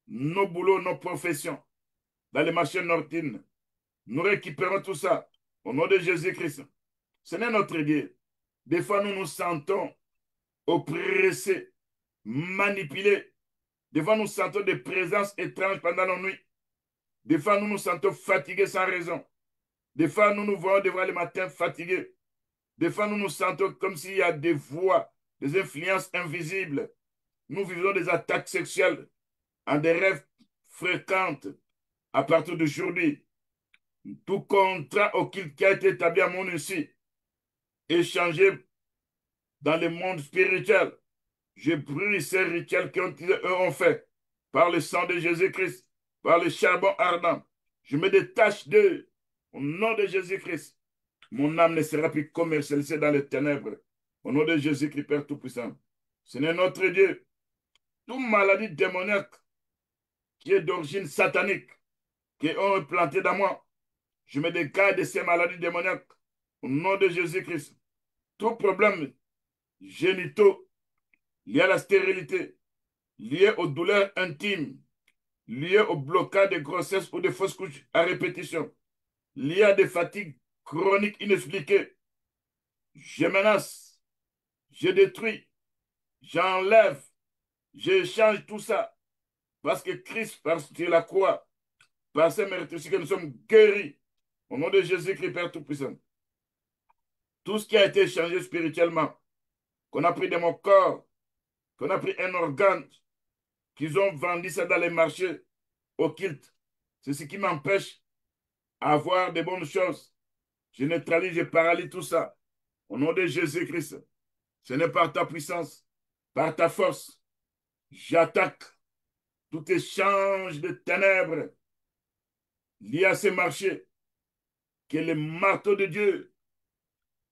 nos boulots, nos professions, dans les marchés nordines, nous récupérons tout ça au nom de Jésus-Christ. Ce n'est notre Dieu. Des fois, nous nous sentons oppressés, manipulés. Des fois, nous sentons des présences étranges pendant nos nuits. Des fois, nous nous sentons fatigués sans raison. Des fois, nous nous voyons devant le matin fatigués. Des fois, nous nous sentons comme s'il y a des voix, des influences invisibles. Nous vivons des attaques sexuelles en des rêves fréquentes. À partir d'aujourd'hui, tout contrat occulte qui a été établi à mon insu, échangé dans le monde spirituel, je brise ces rituels qu'eux ont fait par le sang de Jésus-Christ, par le charbon ardent. Je me détache d'eux au nom de Jésus-Christ. Mon âme ne sera plus commercialisée dans les ténèbres. Au nom de Jésus-Christ, Père Tout-Puissant. Seigneur notre Dieu, toute maladie démoniaque qui est d'origine satanique, qui ont implanté dans moi, je me dégage de ces maladies démoniaques au nom de Jésus-Christ. Tout problème génitaux lié à la stérilité, lié aux douleurs intimes, lié au blocage de grossesse ou de fausses couches à répétition, lié à des fatigues chroniques inexpliquées, je menace, je détruis, j'enlève, j'échange tout ça parce que Christ, parce que la croix, par ses mérites aussi que nous sommes guéris au nom de Jésus-Christ, Père Tout-Puissant. Tout ce qui a été échangé spirituellement, qu'on a pris de mon corps, qu'on a pris un organe, qu'ils ont vendu ça dans les marchés occultes, c'est ce qui m'empêche d'avoir de bonnes choses. Je neutralise, je paralyse tout ça. Au nom de Jésus-Christ, ce n'est par ta puissance, par ta force. J'attaque tout échange de ténèbres lié à ces marchés. Que le marteau de Dieu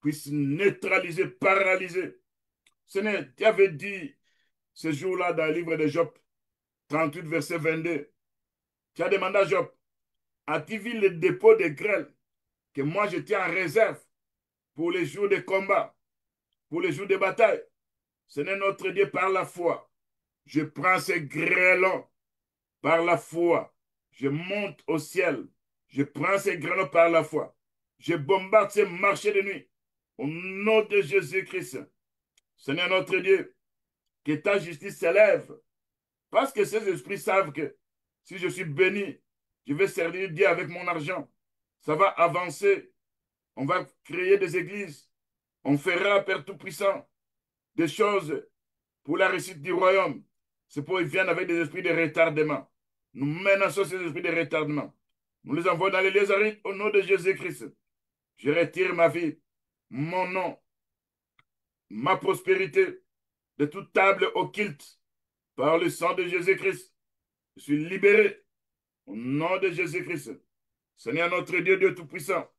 puisse neutraliser, paralyser. Tu avais dit ce jour-là dans le livre de Job 38, verset 22. Tu as demandé à Job, as-tu vu le dépôt de grêle que moi je tiens en réserve pour les jours de combat, pour les jours de bataille? Seigneur notre Dieu, par la foi, je prends ces grêlons par la foi. Je monte au ciel. Je prends ces grêlons par la foi. Je bombarde ces marchés de nuit. Au nom de Jésus-Christ. Seigneur notre Dieu, que ta justice s'élève. Parce que ces esprits savent que si je suis béni, je vais servir Dieu avec mon argent. Ça va avancer. On va créer des églises. On fera, Père Tout-Puissant, des choses pour la réussite du royaume. C'est pour qu'ils viennent avec des esprits de retardement. Nous menaçons ces esprits de retardement. Nous les envoyons dans les lieux arides au nom de Jésus-Christ. Je retire ma vie, mon nom, ma prospérité de toute table occulte par le sang de Jésus-Christ. Je suis libéré au nom de Jésus-Christ. Seigneur notre Dieu, Dieu Tout-Puissant,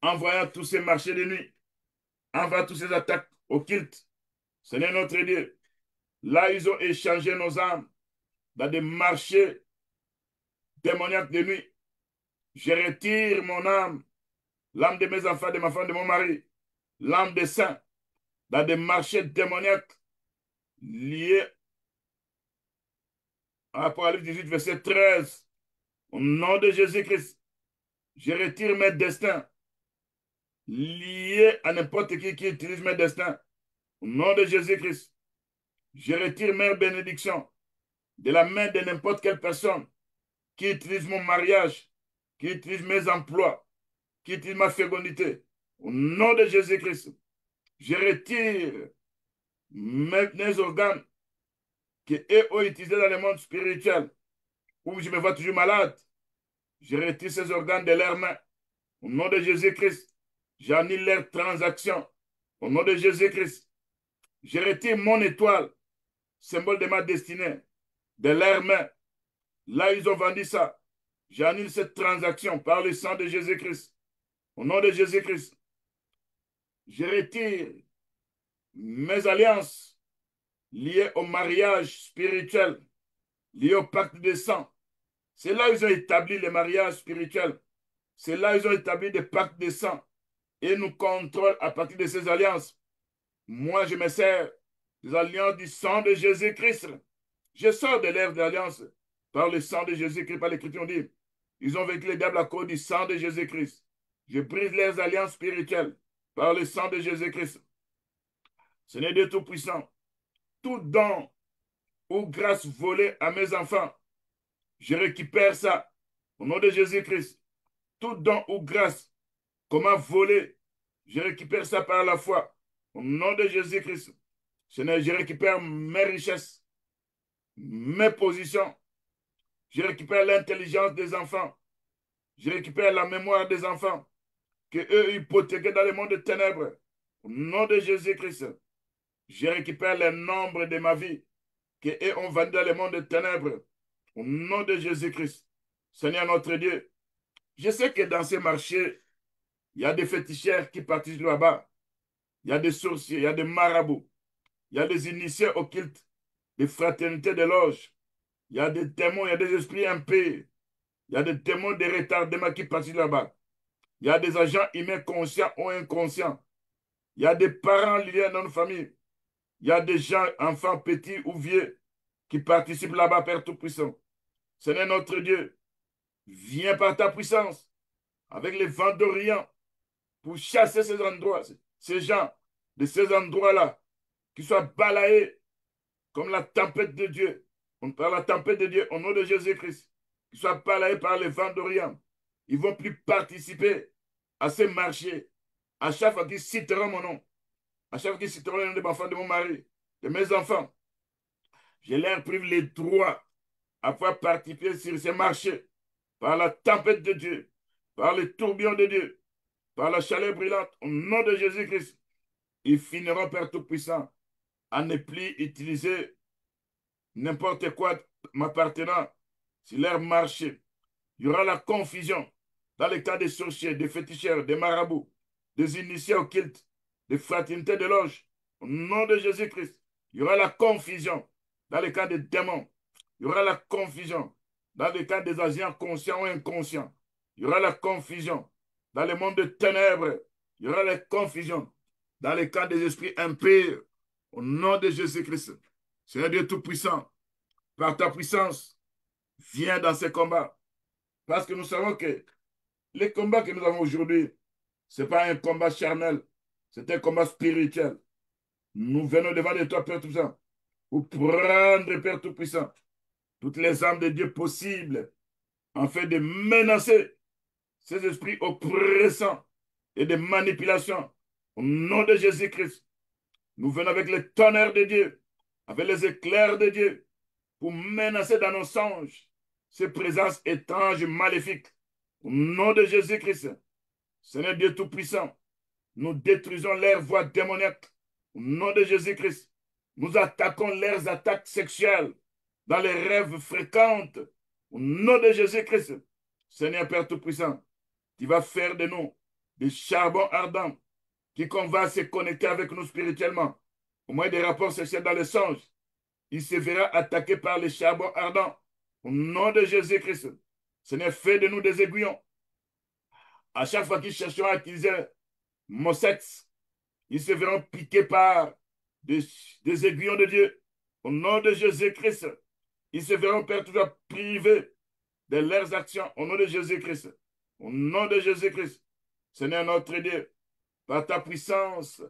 envoyant tous ces marchés de nuit, envoyant toutes ces attaques occultes. Seigneur notre Dieu, là ils ont échangé nos âmes dans des marchés démoniaques de nuit. Je retire mon âme, l'âme de mes enfants, de ma femme, de mon mari, l'âme des saints, dans des marchés démoniaques liés à Apocalypse 18, verset 13. Au nom de Jésus-Christ, je retire mes destins liés à n'importe qui utilise mes destins. Au nom de Jésus-Christ, je retire mes bénédictions de la main de n'importe quelle personne qui utilise mon mariage, qui utilise mes emplois, qui utilise ma fécondité. Au nom de Jésus-Christ, je retire mes organes qui ont utilisés dans le monde spirituel, où je me vois toujours malade. Je retire ces organes de leurs mains. Au nom de Jésus-Christ, j'annule leurs transactions. Au nom de Jésus-Christ, je retire mon étoile, symbole de ma destinée, de leurs mains. Là, ils ont vendu ça. J'annule cette transaction par le sang de Jésus-Christ. Au nom de Jésus-Christ, je retire mes alliances liées au mariage spirituel, liées au pacte de sang. C'est là où ils ont établi les mariages spirituels. C'est là où ils ont établi des pactes de sang. Et nous contrôlent à partir de ces alliances. Moi, je me sers des alliances du sang de Jésus-Christ. Je sors de l'ère d'alliance par le sang de Jésus-Christ, par l'Écriture dit. Ils ont vaincu les diables à cause du sang de Jésus-Christ. Je brise les alliances spirituelles par le sang de Jésus-Christ. Seigneur Dieu Tout-Puissant, tout don ou grâce volée à mes enfants, je récupère ça au nom de Jésus-Christ. Tout don ou grâce comment voler, je récupère ça par la foi au nom de Jésus-Christ. Seigneur, je récupère mes richesses, mes positions. Je récupère l'intelligence des enfants. Je récupère la mémoire des enfants que eux hypothéqués dans le monde de ténèbres. Au nom de Jésus-Christ, je récupère le nombre de ma vie que eux ont vendu dans le monde de ténèbres. Au nom de Jésus-Christ. Seigneur notre Dieu, je sais que dans ces marchés, il y a des féticheurs qui participent là-bas. Il y a des sorciers, il y a des marabouts. Il y a des initiés occultes, des fraternités de loges. Il y a des démons, il y a des esprits impurs. Il y a des démons de retardement qui participent là-bas. Il y a des agents humains conscients ou inconscients. Il y a des parents liés dans nos familles. Il y a des gens, enfants petits ou vieux, qui participent là-bas, Père Tout-Puissant. Seigneur notre Dieu, viens par ta puissance avec les vents d'Orient pour chasser ces endroits, ces gens de ces endroits-là, qui soient balayés comme la tempête de Dieu, par la tempête de Dieu, au nom de Jésus-Christ, qui soient balayés par les vents d'Orient. Ils ne vont plus participer à ces marchés. À chaque fois qu'ils citeront mon nom, à chaque fois qu'ils citeront le nom de mon enfant, de mon mari, de mes enfants, je leur prive les droits à pouvoir participer sur ces marchés par la tempête de Dieu, par le tourbillon de Dieu, par la chaleur brûlante, au nom de Jésus-Christ. Ils finiront, Père Tout-Puissant, à ne plus utiliser n'importe quoi m'appartenant sur leur marché. Il y aura la confusion dans les cas des sorciers, des féticheurs, des marabouts, des initiés occultes, des fraternités de loges. Au nom de Jésus-Christ, Il y aura la confusion dans le cas des démons. Il y aura la confusion dans le cas des agents conscients ou inconscients. Il y aura la confusion dans le monde de ténèbres. Il y aura la confusion dans le cas des esprits impurs. Au nom de Jésus-Christ, Seigneur Dieu Tout-Puissant, par ta puissance, viens dans ces combats. Parce que nous savons que les combats que nous avons aujourd'hui, ce n'est pas un combat charnel, c'est un combat spirituel. Nous venons devant de toi, Père Tout-Puissant, pour prendre, Père Tout-Puissant, toutes les armes de Dieu possibles, afin de menacer ces esprits oppressants et de manipulation. Au nom de Jésus-Christ, nous venons avec le tonnerre de Dieu, avec les éclairs de Dieu, pour menacer dans nos songes ces présences étranges, maléfiques. Au nom de Jésus-Christ, Seigneur Dieu Tout-Puissant, nous détruisons leurs voies démoniaques. Au nom de Jésus-Christ, nous attaquons leurs attaques sexuelles dans les rêves fréquentes. Au nom de Jésus-Christ, Seigneur Père Tout-Puissant, tu vas faire de nous des charbons ardents. Quiconque va se connecter avec nous spirituellement, au moyen des rapports sexuels dans les songes, il se verra attaqué par les charbons ardents. Au nom de Jésus-Christ, Seigneur, fais de nous des aiguillons. À chaque fois qu'ils chercheront à utiliser mon sexe, ils se verront piqués par des aiguillons de Dieu. Au nom de Jésus-Christ, ils se verront, Père, toujours privés de leurs actions. Au nom de Jésus-Christ. Au nom de Jésus-Christ. Seigneur notre Dieu, par ta puissance,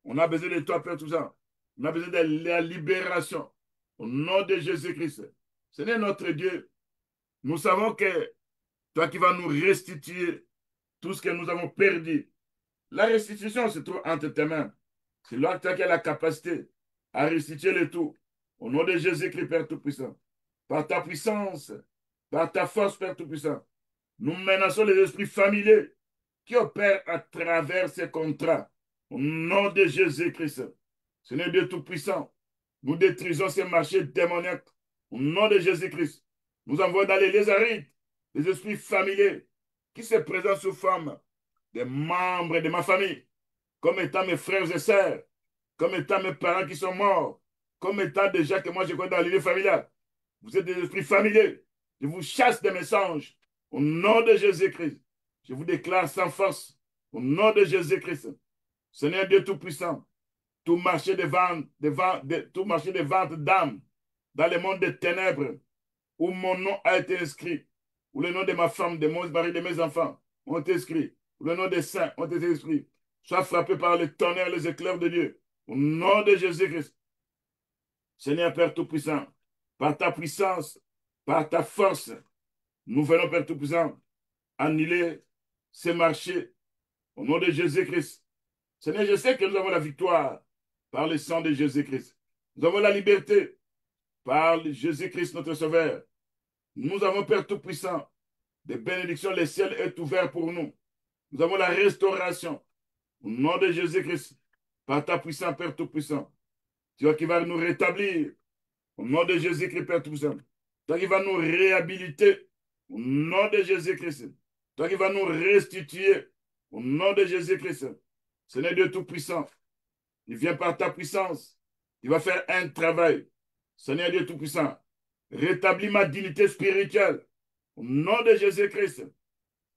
on a besoin de toi, Père Tout-Puissant. On a besoin de la libération. Au nom de Jésus-Christ. Seigneur notre Dieu, nous savons que toi qui vas nous restituer tout ce que nous avons perdu. La restitution se trouve entre tes mains. C'est là que tu as la capacité à restituer le tout. Au nom de Jésus-Christ, Père Tout-Puissant. Par ta puissance, par ta force, Père Tout-Puissant, nous menaçons les esprits familiers qui opèrent à travers ces contrats. Au nom de Jésus-Christ, Seigneur Dieu Tout-Puissant, nous détruisons ces marchés démoniaques. Au nom de Jésus-Christ, nous envoyons dans les lézarides les esprits familiers qui se présentent sous forme des membres de ma famille, comme étant mes frères et sœurs, comme étant mes parents qui sont morts, comme étant déjà que moi je connais dans l'idée familiale. Vous êtes des esprits familiers. Je vous chasse de mes songes. Au nom de Jésus-Christ, je vous déclare sans force. Au nom de Jésus-Christ, Seigneur Dieu Tout-Puissant, tout marché de vente, tout marché de vente d'âmes dans le monde des ténèbres, où mon nom a été inscrit, où le nom de ma femme, de mon mari, de mes enfants ont été inscrits, où le nom des saints ont été inscrits, soit frappé par le tonnerre, les éclairs de Dieu. Au nom de Jésus-Christ, Seigneur Père Tout-Puissant, par ta puissance, par ta force, nous venons, Père Tout-Puissant, annuler ces marchés au nom de Jésus-Christ. Seigneur, je sais que nous avons la victoire par le sang de Jésus-Christ. Nous avons la liberté par Jésus-Christ, notre Sauveur. Nous avons, Père Tout-Puissant, des bénédictions, le ciel est ouvert pour nous. Nous avons la restauration. Au nom de Jésus-Christ, par ta puissance, Père Tout-Puissant, toi qui vas nous rétablir. Au nom de Jésus-Christ, Père Tout-Puissant, toi qui vas nous réhabiliter. Au nom de Jésus-Christ, toi qui vas nous restituer. Au nom de Jésus-Christ, Seigneur Dieu Tout-Puissant, il vient par ta puissance. Il va faire un travail. Seigneur Dieu Tout-Puissant, rétablis ma dignité spirituelle. Au nom de Jésus-Christ,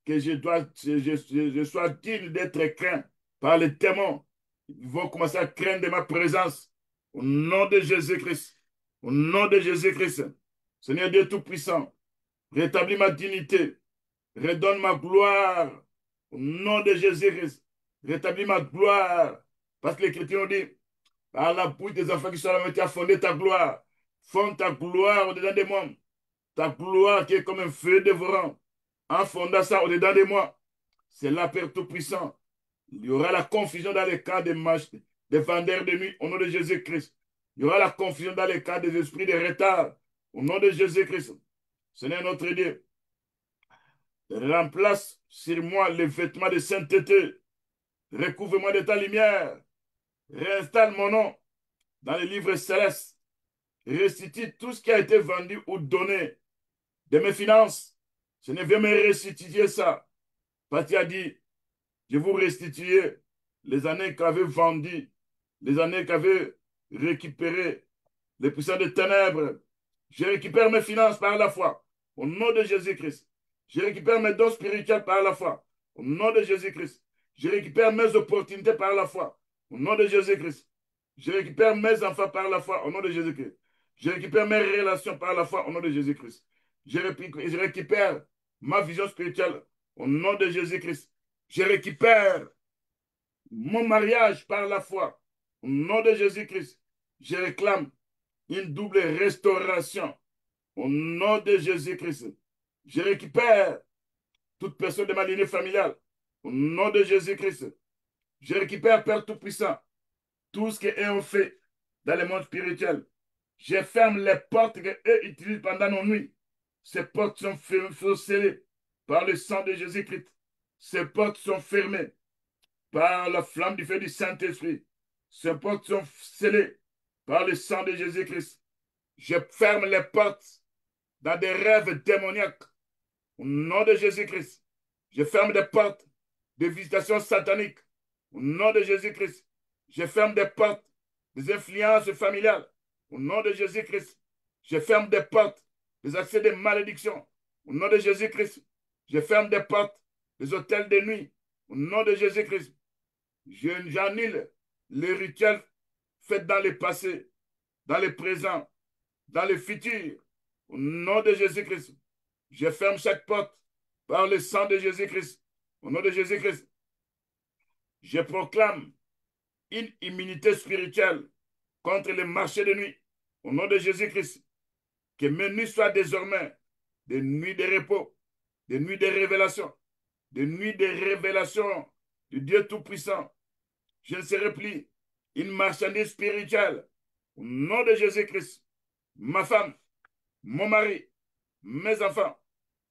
que je sois digne d'être craint par les démons. Ils vont commencer à craindre de ma présence. Au nom de Jésus-Christ. Au nom de Jésus-Christ. Seigneur Dieu Tout-Puissant, rétablis ma dignité. Redonne ma gloire. Au nom de Jésus-Christ. Rétablis ma gloire. Parce que l'Écriture nous dit, par la bouche des enfants qui sont là, tu as fondé ta gloire. Fonde ta gloire au-dedans de moi. Ta gloire qui est comme un feu dévorant. En fondant ça au-dedans de moi, c'est la Père Tout-Puissant. Il y aura la confusion dans les cas des vendeurs de nuit au nom de Jésus-Christ. Il y aura la confusion dans les cas des esprits de retard au nom de Jésus-Christ. Seigneur notre Dieu, remplace sur moi les vêtements de sainteté. Recouvre-moi de ta lumière. Réinstalle mon nom dans les livres célestes. Restitue tout ce qui a été vendu ou donné de mes finances. Seigneur, viens me restituer ça. Parce qu'il a dit, je vous restituer les années qu'avait vendues, les années qu'avait récupérer les puissants des ténèbres. Je récupère mes finances par la foi. Au nom de Jésus-Christ. Je récupère mes dons spirituels par la foi. Au nom de Jésus-Christ. Je récupère mes opportunités par la foi. Au nom de Jésus-Christ. Je récupère mes enfants par la foi. Au nom de Jésus-Christ. Je récupère mes relations par la foi. Au nom de Jésus-Christ. Je récupère ma vision spirituelle. Au nom de Jésus-Christ. Je récupère mon mariage par la foi. Au nom de Jésus-Christ. Je réclame une double restauration. Au nom de Jésus-Christ. Je récupère toute personne de ma lignée familiale. Au nom de Jésus-Christ. Je récupère, Père Tout-Puissant, tout ce qu'eux ont fait dans le monde spirituel. Je ferme les portes qu'eux utilisent pendant nos nuits. Ces portes sont scellées par le sang de Jésus-Christ. Ces portes sont fermées par la flamme du feu du Saint-Esprit. Ces portes sont scellées par le sang de Jésus-Christ. Je ferme les portes dans des rêves démoniaques. Au nom de Jésus-Christ. Je ferme des portes de visitation satanique. Au nom de Jésus-Christ. Je ferme des portes des influences familiales. Au nom de Jésus-Christ. Je ferme des portes des accès de malédiction. Au nom de Jésus-Christ. Je ferme des portes des hôtels de nuit. Au nom de Jésus-Christ. J'annule les rituels faits dans le passé, dans le présent, dans le futur. Au nom de Jésus-Christ. Je ferme chaque porte par le sang de Jésus-Christ. Au nom de Jésus-Christ. Je proclame une immunité spirituelle contre les marchés de nuit. Au nom de Jésus-Christ. Que mes nuits soient désormais des nuits de repos, des nuits de révélation, des nuits de révélation du Dieu Tout-Puissant. Je ne serai plus une marchandise spirituelle. Au nom de Jésus-Christ. Ma femme, mon mari, mes enfants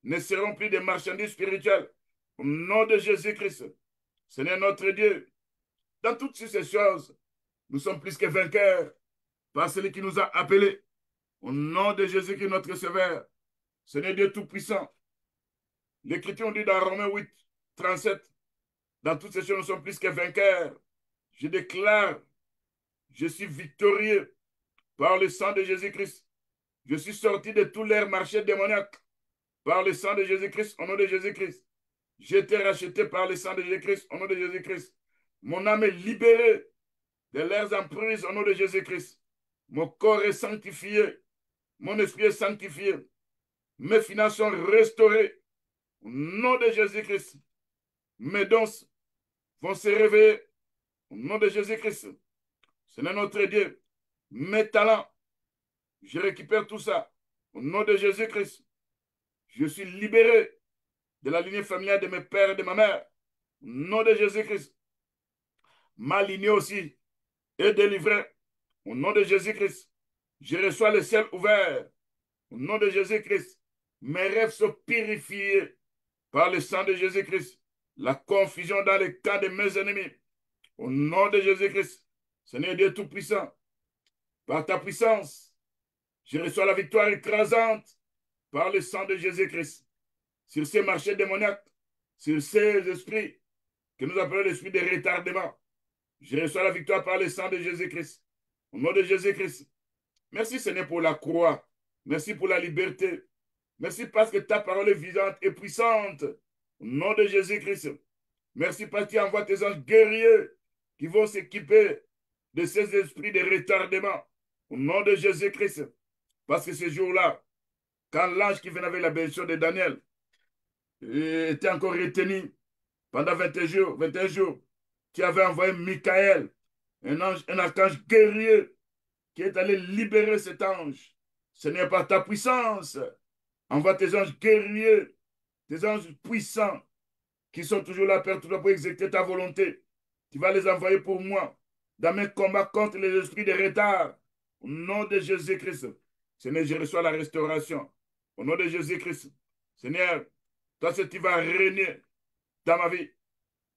ne seront plus des marchandises spirituelles. Au nom de Jésus-Christ. Seigneur notre Dieu, dans toutes ces choses, nous sommes plus que vainqueurs par celui qui nous a appelés. Au nom de Jésus-Christ, notre Sauveur. Seigneur Dieu Tout-Puissant. L'Écriture dit dans Romains 8, 37, dans toutes ces choses, nous sommes plus que vainqueurs. Je déclare, je suis victorieux par le sang de Jésus-Christ. Je suis sorti de tous leurs marchés démoniaques par le sang de Jésus-Christ, au nom de Jésus-Christ. J'ai été racheté par le sang de Jésus-Christ, au nom de Jésus-Christ. Mon âme est libérée de leurs emprises, au nom de Jésus-Christ. Mon corps est sanctifié. Mon esprit est sanctifié. Mes finances sont restaurées, au nom de Jésus-Christ. Mes dons vont se réveiller, au nom de Jésus-Christ. Seigneur notre Dieu, mes talents, je récupère tout ça, au nom de Jésus-Christ. Je suis libéré de la lignée familiale de mes pères et de ma mère. Au nom de Jésus-Christ. Ma lignée aussi est délivrée. Au nom de Jésus-Christ. Je reçois le ciel ouvert. Au nom de Jésus-Christ. Mes rêves sont purifiés par le sang de Jésus-Christ. La confusion dans les camps de mes ennemis. Au nom de Jésus-Christ. Seigneur Dieu Tout-Puissant. Par ta puissance, je reçois la victoire écrasante par le sang de Jésus-Christ. Sur ces marchés démoniaques, sur ces esprits que nous appelons l'esprit de retardement. Je reçois la victoire par le sang de Jésus-Christ. Au nom de Jésus-Christ. Merci Seigneur pour la croix. Merci pour la liberté. Merci parce que ta parole est vivante et puissante. Au nom de Jésus-Christ. Merci parce que tu envoies tes anges guerriers qui vont s'équiper de ces esprits de retardement. Au nom de Jésus-Christ. Parce que ce jour-là, quand l'ange qui venait avec la bénédiction de Daniel était encore retenu pendant 21 jours, tu avais envoyé Michael, un archange guerrier, qui est allé libérer cet ange. Seigneur, par ta puissance, envoie tes anges guerriers, tes anges puissants, qui sont toujours là, Père, pour exécuter ta volonté. Tu vas les envoyer pour moi, dans mes combats contre les esprits de retard. Au nom de Jésus-Christ. Seigneur, je reçois la restauration. Au nom de Jésus-Christ. Seigneur, toi, tu vas régner dans ma vie,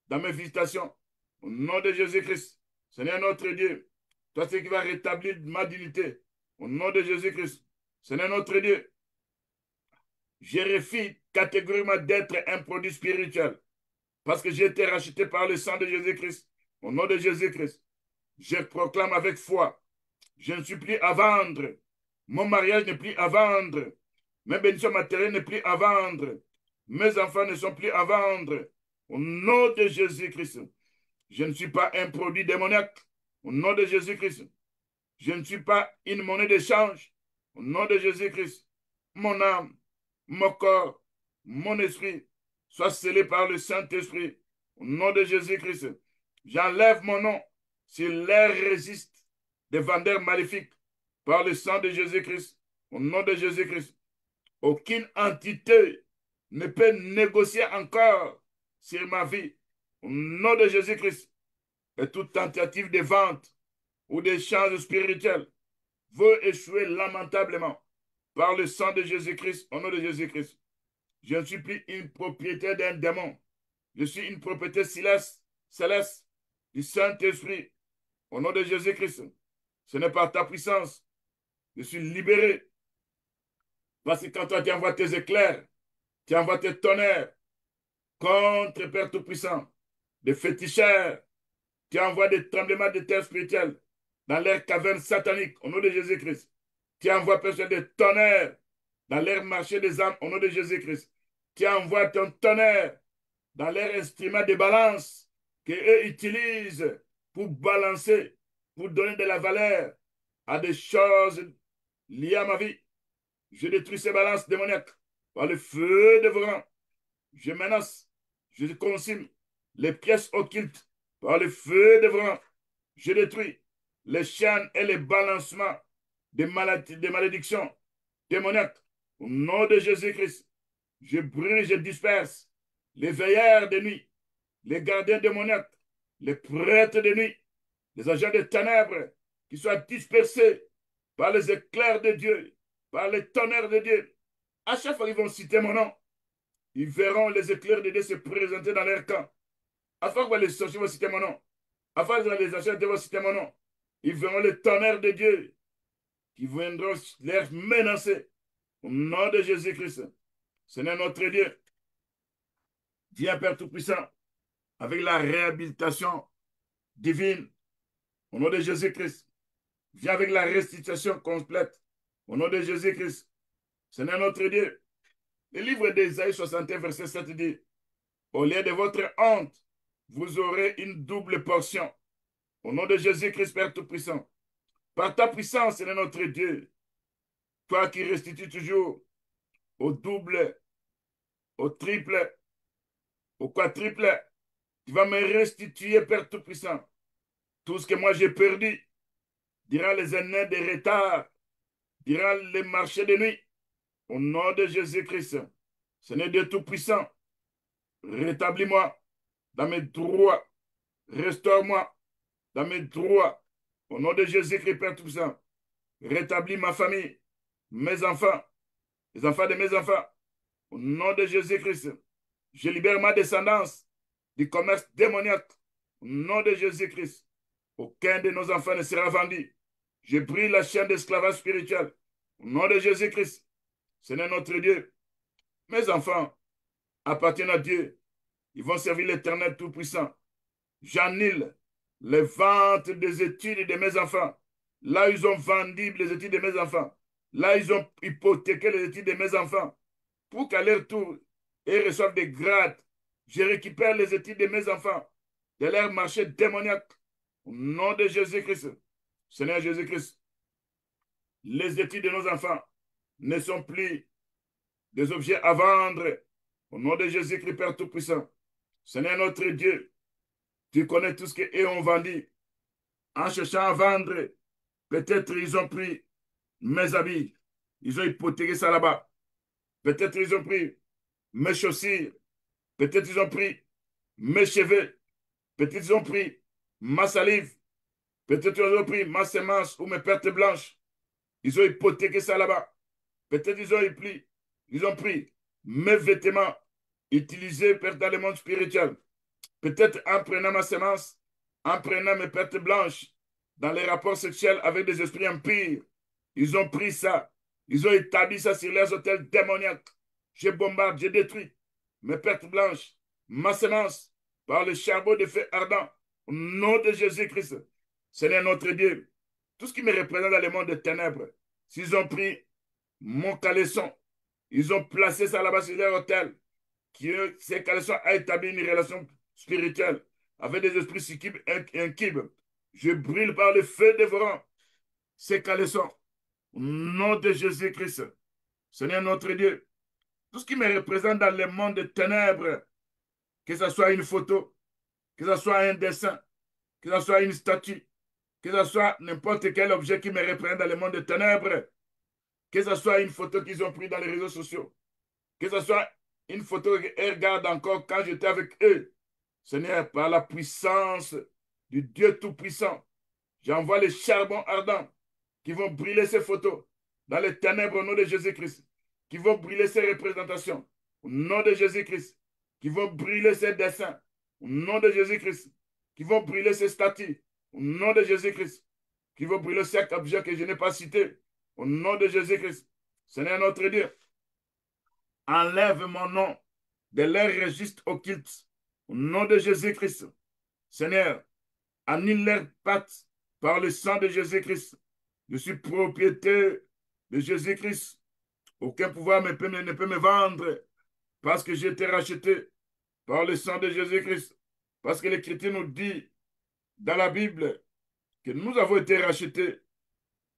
dans mes visitations. Au nom de Jésus-Christ. Seigneur notre Dieu, toi, c'est qui va rétablir ma dignité. Au nom de Jésus-Christ. Seigneur notre Dieu, je refuse catégoriquement d'être un produit spirituel. Parce que j'ai été racheté par le sang de Jésus-Christ. Au nom de Jésus-Christ. Je proclame avec foi Je ne suis plus à vendre. Mon mariage n'est plus à vendre. Mes bénédictions matérielles n'est plus à vendre. Mes enfants ne sont plus à vendre. Au nom de Jésus-Christ, je ne suis pas un produit démoniaque. Au nom de Jésus-Christ, je ne suis pas une monnaie d'échange. Au nom de Jésus-Christ, mon âme, mon corps, mon esprit soient scellés par le Saint-Esprit. Au nom de Jésus-Christ, j'enlève mon nom s'il leur résiste des vendeurs maléfiques par le sang de Jésus-Christ. Au nom de Jésus-Christ, aucune entité ne peut négocier encore sur ma vie. Au nom de Jésus-Christ, et toute tentative de vente ou d'échange spirituel veut échouer lamentablement par le sang de Jésus-Christ, au nom de Jésus-Christ. Je ne suis plus une propriété d'un démon. Je suis une propriété céleste du Saint-Esprit, au nom de Jésus-Christ. Ce n'est pas ta puissance. Je suis libéré. Parce que quand toi, tu envoies tes éclairs, tu envoies tes tonnerres contre Père Tout-Puissant, des féticheurs, tu envoies des tremblements de terre spirituelle dans l'air caverne satanique, au nom de Jésus-Christ. Tu envoies personne des tonnerres dans l'air marché des âmes, au nom de Jésus-Christ. Tu envoies ton tonnerre dans l'air instrument de balance qu'eux utilisent pour balancer, pour donner de la valeur à des choses liées à ma vie. Je détruis ces balances démoniaques par le feu de vos rangs. Je menace, je consume les pièces occultes par le feu de vos rangs. Je détruis les chaînes et les balancements des maladies, des malédictions démoniaques. Au nom de Jésus-Christ, je brûle, je disperse les veilleurs de nuit, les gardiens démoniaques, les prêtres de nuit, les agents des ténèbres qui soient dispersés par les éclairs de Dieu, par les tonnerres de Dieu. À chaque fois qu'ils vont citer mon nom, ils verront les éclairs de Dieu se présenter dans leur camp. À chaque fois que les sorciers vont citer mon nom, à chaque fois que les agents de Dieu vont citer mon nom, ils verront les tonnerres de Dieu qui viendront les menacer. Au nom de Jésus-Christ, Seigneur notre Dieu, viens Père Tout-Puissant, avec la réhabilitation divine, au nom de Jésus-Christ. Viens avec la restitution complète, au nom de Jésus-Christ. Seigneur notre Dieu, le livre d'Ésaïe 61, verset 7 dit, au lieu de votre honte, vous aurez une double portion. Au nom de Jésus-Christ, Père Tout-Puissant, par ta puissance, Seigneur notre Dieu, toi qui restitues toujours au double, au triple, au quadruple, tu vas me restituer, Père Tout-Puissant, tout ce que moi j'ai perdu, durant les années de retard, durant les marchés de nuit, au nom de Jésus-Christ. Seigneur Dieu Tout-Puissant, rétablis-moi dans mes droits, restaure-moi dans mes droits, au nom de Jésus-Christ, Père Tout-Puissant. Rétablis ma famille, mes enfants, les enfants de mes enfants, au nom de Jésus-Christ. Je libère ma descendance du commerce démoniaque, au nom de Jésus-Christ. Aucun de nos enfants ne sera vendu. Je brise la chaîne d'esclavage spirituel, au nom de Jésus-Christ. Seigneur notre Dieu, mes enfants appartiennent à Dieu. Ils vont servir l'Éternel Tout-Puissant. J'annule les ventes des études de mes enfants. Là, ils ont vendu les études de mes enfants. Là, ils ont hypothéqué les études de mes enfants. Pour qu'à leur tour, ils reçoivent des grades. Je récupère les études de mes enfants de leur marché démoniaque. Au nom de Jésus-Christ. Seigneur Jésus-Christ, les études de nos enfants ne sont plus des objets à vendre. Au nom de Jésus-Christ, Père Tout-Puissant. Seigneur notre Dieu, tu connais tout ce qu'eux ont vendu. En cherchant à vendre, peut-être ils ont pris mes habits. Ils ont hypothéqué ça là-bas. Peut-être ils ont pris mes chaussures. Peut-être ils ont pris mes cheveux. Peut-être ils ont pris ma salive. Peut-être ils ont pris ma semence ou mes pertes blanches. Ils ont hypothéqué ça là-bas. Peut-être ils ont pris mes vêtements utilisés dans le monde spirituel. Peut-être en prenant ma semence, en prenant mes pertes blanches dans les rapports sexuels avec des esprits impurs. Ils ont pris ça. Ils ont établi ça sur les hôtels démoniaques. Je bombarde, je détruis mes pertes blanches, ma semence, par le charbon de feu ardent. Au nom de Jésus-Christ. Seigneur notre Dieu, Tout ce qui me représente dans le monde des ténèbres, s'ils ont pris mon caleçon, ils ont placé ça là-bas sur leur hôtel, ces caleçons a établi une relation spirituelle avec des esprits succubes et inquibes. Je brûle par le feu dévorant ces caleçons. Au nom de Jésus-Christ, Seigneur notre Dieu, tout ce qui me représente dans le monde des ténèbres, que ce soit une photo, que ce soit un dessin, que ce soit une statue, que ce soit n'importe quel objet qui me représente dans le monde des ténèbres, que ce soit une photo qu'ils ont prise dans les réseaux sociaux, que ce soit une photo qu'ils regardent encore quand j'étais avec eux. Seigneur, par la puissance du Dieu Tout-Puissant, j'envoie les charbons ardents qui vont brûler ces photos dans les ténèbres au nom de Jésus-Christ, qui vont brûler ces représentations au nom de Jésus-Christ, qui vont brûler ces dessins au nom de Jésus-Christ, qui vont brûler ces statues au nom de Jésus-Christ, qui vont brûler chaque objet que je n'ai pas cité au nom de Jésus-Christ. Seigneur notre Dieu, enlève mon nom de leur registre occulte au nom de Jésus-Christ. Seigneur, annule leurs pattes par le sang de Jésus-Christ. Je suis propriétaire de Jésus-Christ. Aucun pouvoir ne peut me vendre parce que j'ai été racheté par le sang de Jésus-Christ. Parce que l'Écriture nous dit dans la Bible que nous avons été rachetés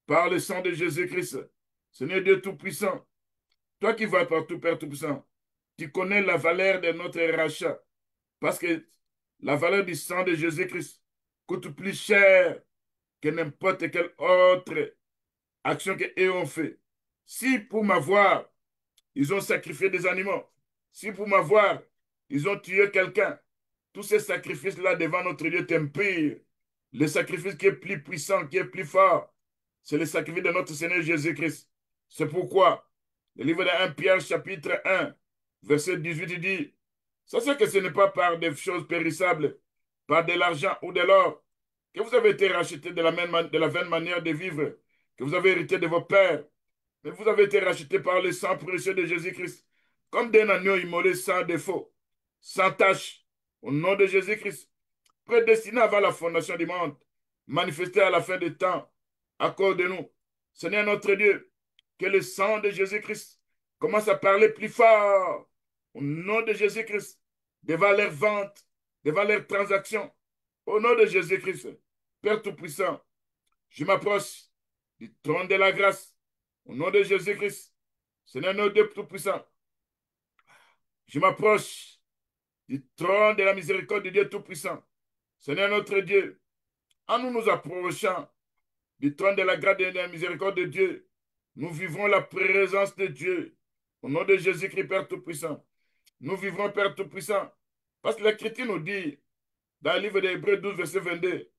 par le sang de Jésus-Christ. Seigneur Dieu Tout-Puissant, toi qui vas partout, Père Tout-Puissant, tu connais la valeur de notre rachat. Parce que la valeur du sang de Jésus-Christ coûte plus cher que n'importe quelle autre action qu'eux ont fait. Si pour m'avoir, ils ont sacrifié des animaux, si pour m'avoir, ils ont tué quelqu'un, tous ces sacrifices-là devant notre Dieu t'empire. Le sacrifice qui est plus puissant, qui est plus fort, c'est le sacrifice de notre Seigneur Jésus-Christ. C'est pourquoi le livre de 1 Pierre chapitre 1, verset 18 dit, sachez que ce n'est pas par des choses périssables, par de l'argent ou de l'or, que vous avez été rachetés de la vaine manière de vivre, que vous avez hérité de vos pères, mais vous avez été rachetés par le sang précieux de Jésus-Christ, comme d'un agneau immolé sans défaut, sans tache, au nom de Jésus-Christ, prédestiné avant la fondation du monde, manifesté à la fin des temps. Accorde-nous, Seigneur notre Dieu, que le sang de Jésus-Christ commence à parler plus fort, au nom de Jésus-Christ, devant leurs ventes, devant leurs transactions, au nom de Jésus-Christ. Père Tout-Puissant, je m'approche du trône de la grâce, au nom de Jésus-Christ. Seigneur notre Dieu Tout-Puissant, je m'approche du trône de la miséricorde de Dieu Tout-Puissant. Seigneur notre Dieu, en nous nous approchant du trône de la grâce et de la miséricorde de Dieu, nous vivrons la présence de Dieu. Au nom de Jésus-Christ, Père Tout-Puissant, nous vivrons, Père Tout-Puissant, parce que l'Écriture nous dit, dans le livre d'Hébreux 12, verset 22,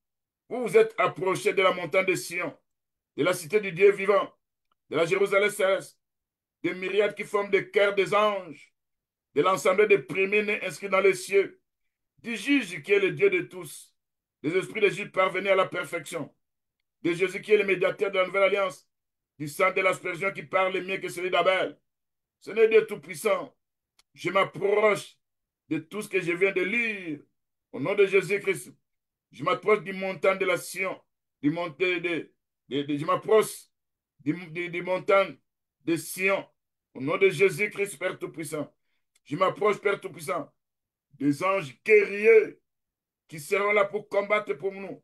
vous vous êtes approchés de la montagne de Sion, de la cité du Dieu vivant, de la Jérusalem céleste, des myriades qui forment des cœurs des anges, de l'ensemble des premiers-nés inscrits dans les cieux, du juge qui est le Dieu de tous, des esprits de Jude parvenus à la perfection, de Jésus qui est le médiateur de la nouvelle alliance, du sang de l'aspersion qui parle mieux que celui d'Abel. Seigneur Dieu Tout-Puissant, je m'approche de tout ce que je viens de lire. Au nom de Jésus-Christ, je m'approche du montant de la Sion, du montant je m'approche du montant de Sion. Au nom de Jésus-Christ, Père Tout-Puissant, je m'approche, Père Tout-Puissant, des anges guerriers qui seront là pour combattre pour nous,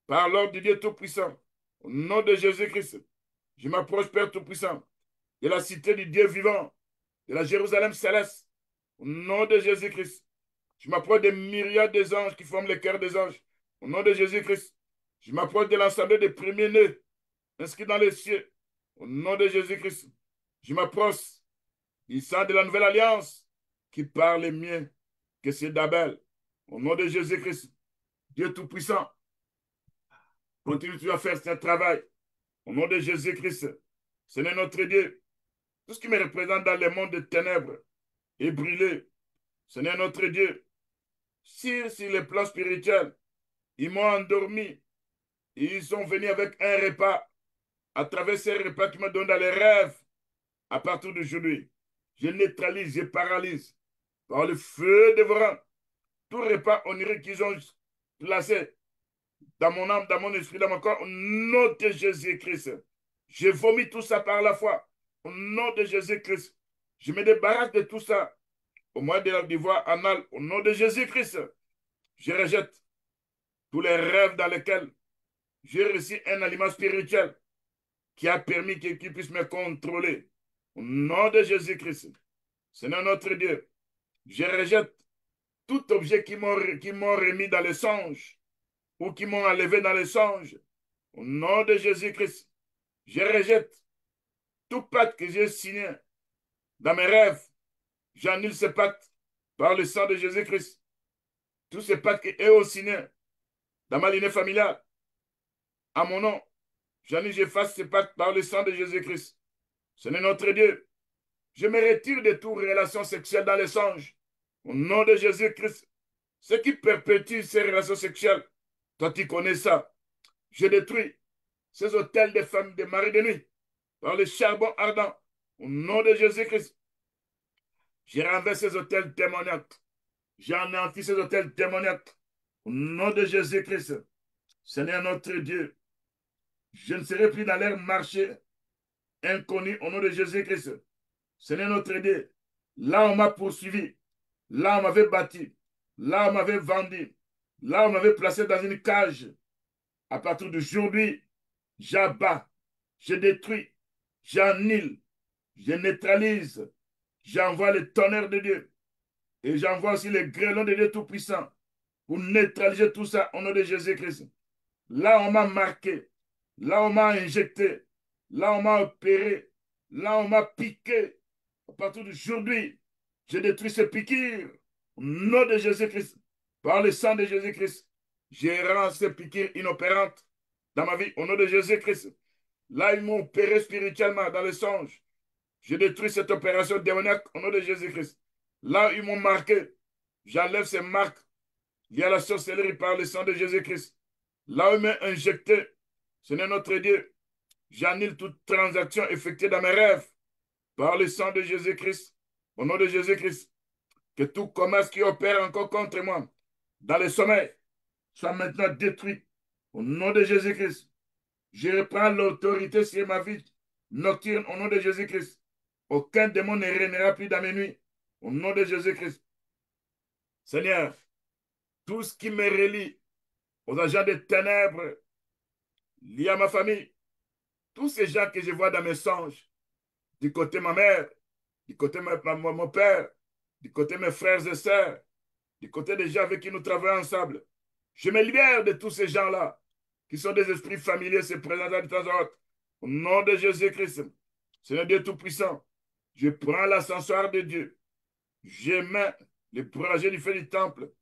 par l'ordre du Dieu Tout-Puissant. Au nom de Jésus-Christ, je m'approche, Père Tout-Puissant, de la cité du Dieu vivant, de la Jérusalem céleste. Au nom de Jésus-Christ, je m'approche des myriades des anges qui forment le cœur des anges. Au nom de Jésus-Christ, je m'approche de l'ensemble des premiers-nés inscrits dans les cieux. Au nom de Jésus-Christ, je m'approche du sang de la nouvelle alliance qui parle mieux que c'est d'Abel. Au nom de Jésus-Christ, Dieu Tout-Puissant, continue-tu à faire ce travail. Au nom de Jésus-Christ, Seigneur notre Dieu, tout ce qui me représente dans le monde des ténèbres est brûlé. Seigneur notre Dieu, si sur le plan spirituel, ils m'ont endormi, et ils sont venus avec un repas. À travers ces repas qu'ils me donnent dans les rêves, à partir d'aujourd'hui, je neutralise, je paralyse par le feu dévorant tout repas onirique qu'ils ont placé dans mon âme, dans mon esprit, dans mon corps, au nom de Jésus-Christ. Je vomis tout ça par la foi. Au nom de Jésus-Christ. Je me débarrasse de tout ça. Au moyen de la voix anale, au nom de Jésus-Christ. Je rejette tous les rêves dans lesquels j'ai reçu un aliment spirituel qui a permis qu'il puisse me contrôler. Au nom de Jésus-Christ. Seigneur notre Dieu, je rejette tout objet qui m'ont remis dans les songes ou qui m'ont enlevé dans les songes. Au nom de Jésus-Christ, je rejette tout pacte que j'ai signé dans mes rêves. J'annule ce pacte par le sang de Jésus-Christ. Tous ces pactes que eux ont signés dans ma lignée familiale, à mon nom, j'annule, j'efface ces pactes par le sang de Jésus-Christ. Seigneur notre Dieu, je me retire de toute relation sexuelle dans les songes. Au nom de Jésus-Christ, ce qui perpétue ces relations sexuelles, toi tu connais ça. Je détruis ces hôtels de femmes, de maris de nuit, par le charbon ardent. Au nom de Jésus-Christ, je renverse ces hôtels démoniaques. J'anéantis ces hôtels démoniaques. Au nom de Jésus-Christ, Seigneur notre Dieu, je ne serai plus dans l'air marché inconnu au nom de Jésus-Christ. Seigneur notre Dieu, là on m'a poursuivi, là on m'avait bâti, là on m'avait vendu, là on m'avait placé dans une cage. À partir d'aujourd'hui, j'abats, je détruis, j'annule, je neutralise, j'envoie le tonnerre de Dieu et j'envoie aussi les grêlons de Dieu Tout-Puissant pour neutraliser tout ça au nom de Jésus-Christ. Là, on m'a marqué, là, on m'a injecté, là, on m'a opéré, là, on m'a piqué. À partir d'aujourd'hui, je détruis ces piqûres au nom de Jésus-Christ. Par le sang de Jésus-Christ, je rends ces piqûres inopérantes dans ma vie au nom de Jésus-Christ. Là, ils m'ont opéré spirituellement dans le songe. Je détruis cette opération démoniaque au nom de Jésus-Christ. Là, ils m'ont marqué. J'enlève ces marques liées à la sorcellerie par le sang de Jésus-Christ. Là où ils m'ont injecté, Seigneur notre Dieu, j'annule toute transaction effectuée dans mes rêves par le sang de Jésus-Christ. Au nom de Jésus-Christ, que tout commerce qui opère encore contre moi dans le sommeil soit maintenant détruit. Au nom de Jésus-Christ, je reprends l'autorité sur ma vie nocturne au nom de Jésus-Christ. Aucun démon ne régnera plus dans mes nuits. Au nom de Jésus-Christ. Seigneur, tout ce qui me relie aux agents des ténèbres liés à ma famille, tous ces gens que je vois dans mes songes, du côté de ma mère, du côté de mon père, du côté de mes frères et sœurs, du côté des gens avec qui nous travaillons ensemble, je me libère de tous ces gens-là qui sont des esprits familiers se présentant de temps en temps. Au nom de Jésus-Christ, Seigneur Dieu Tout-Puissant, je prends l'ascensoir de Dieu. Je mets le projet du feu du temple.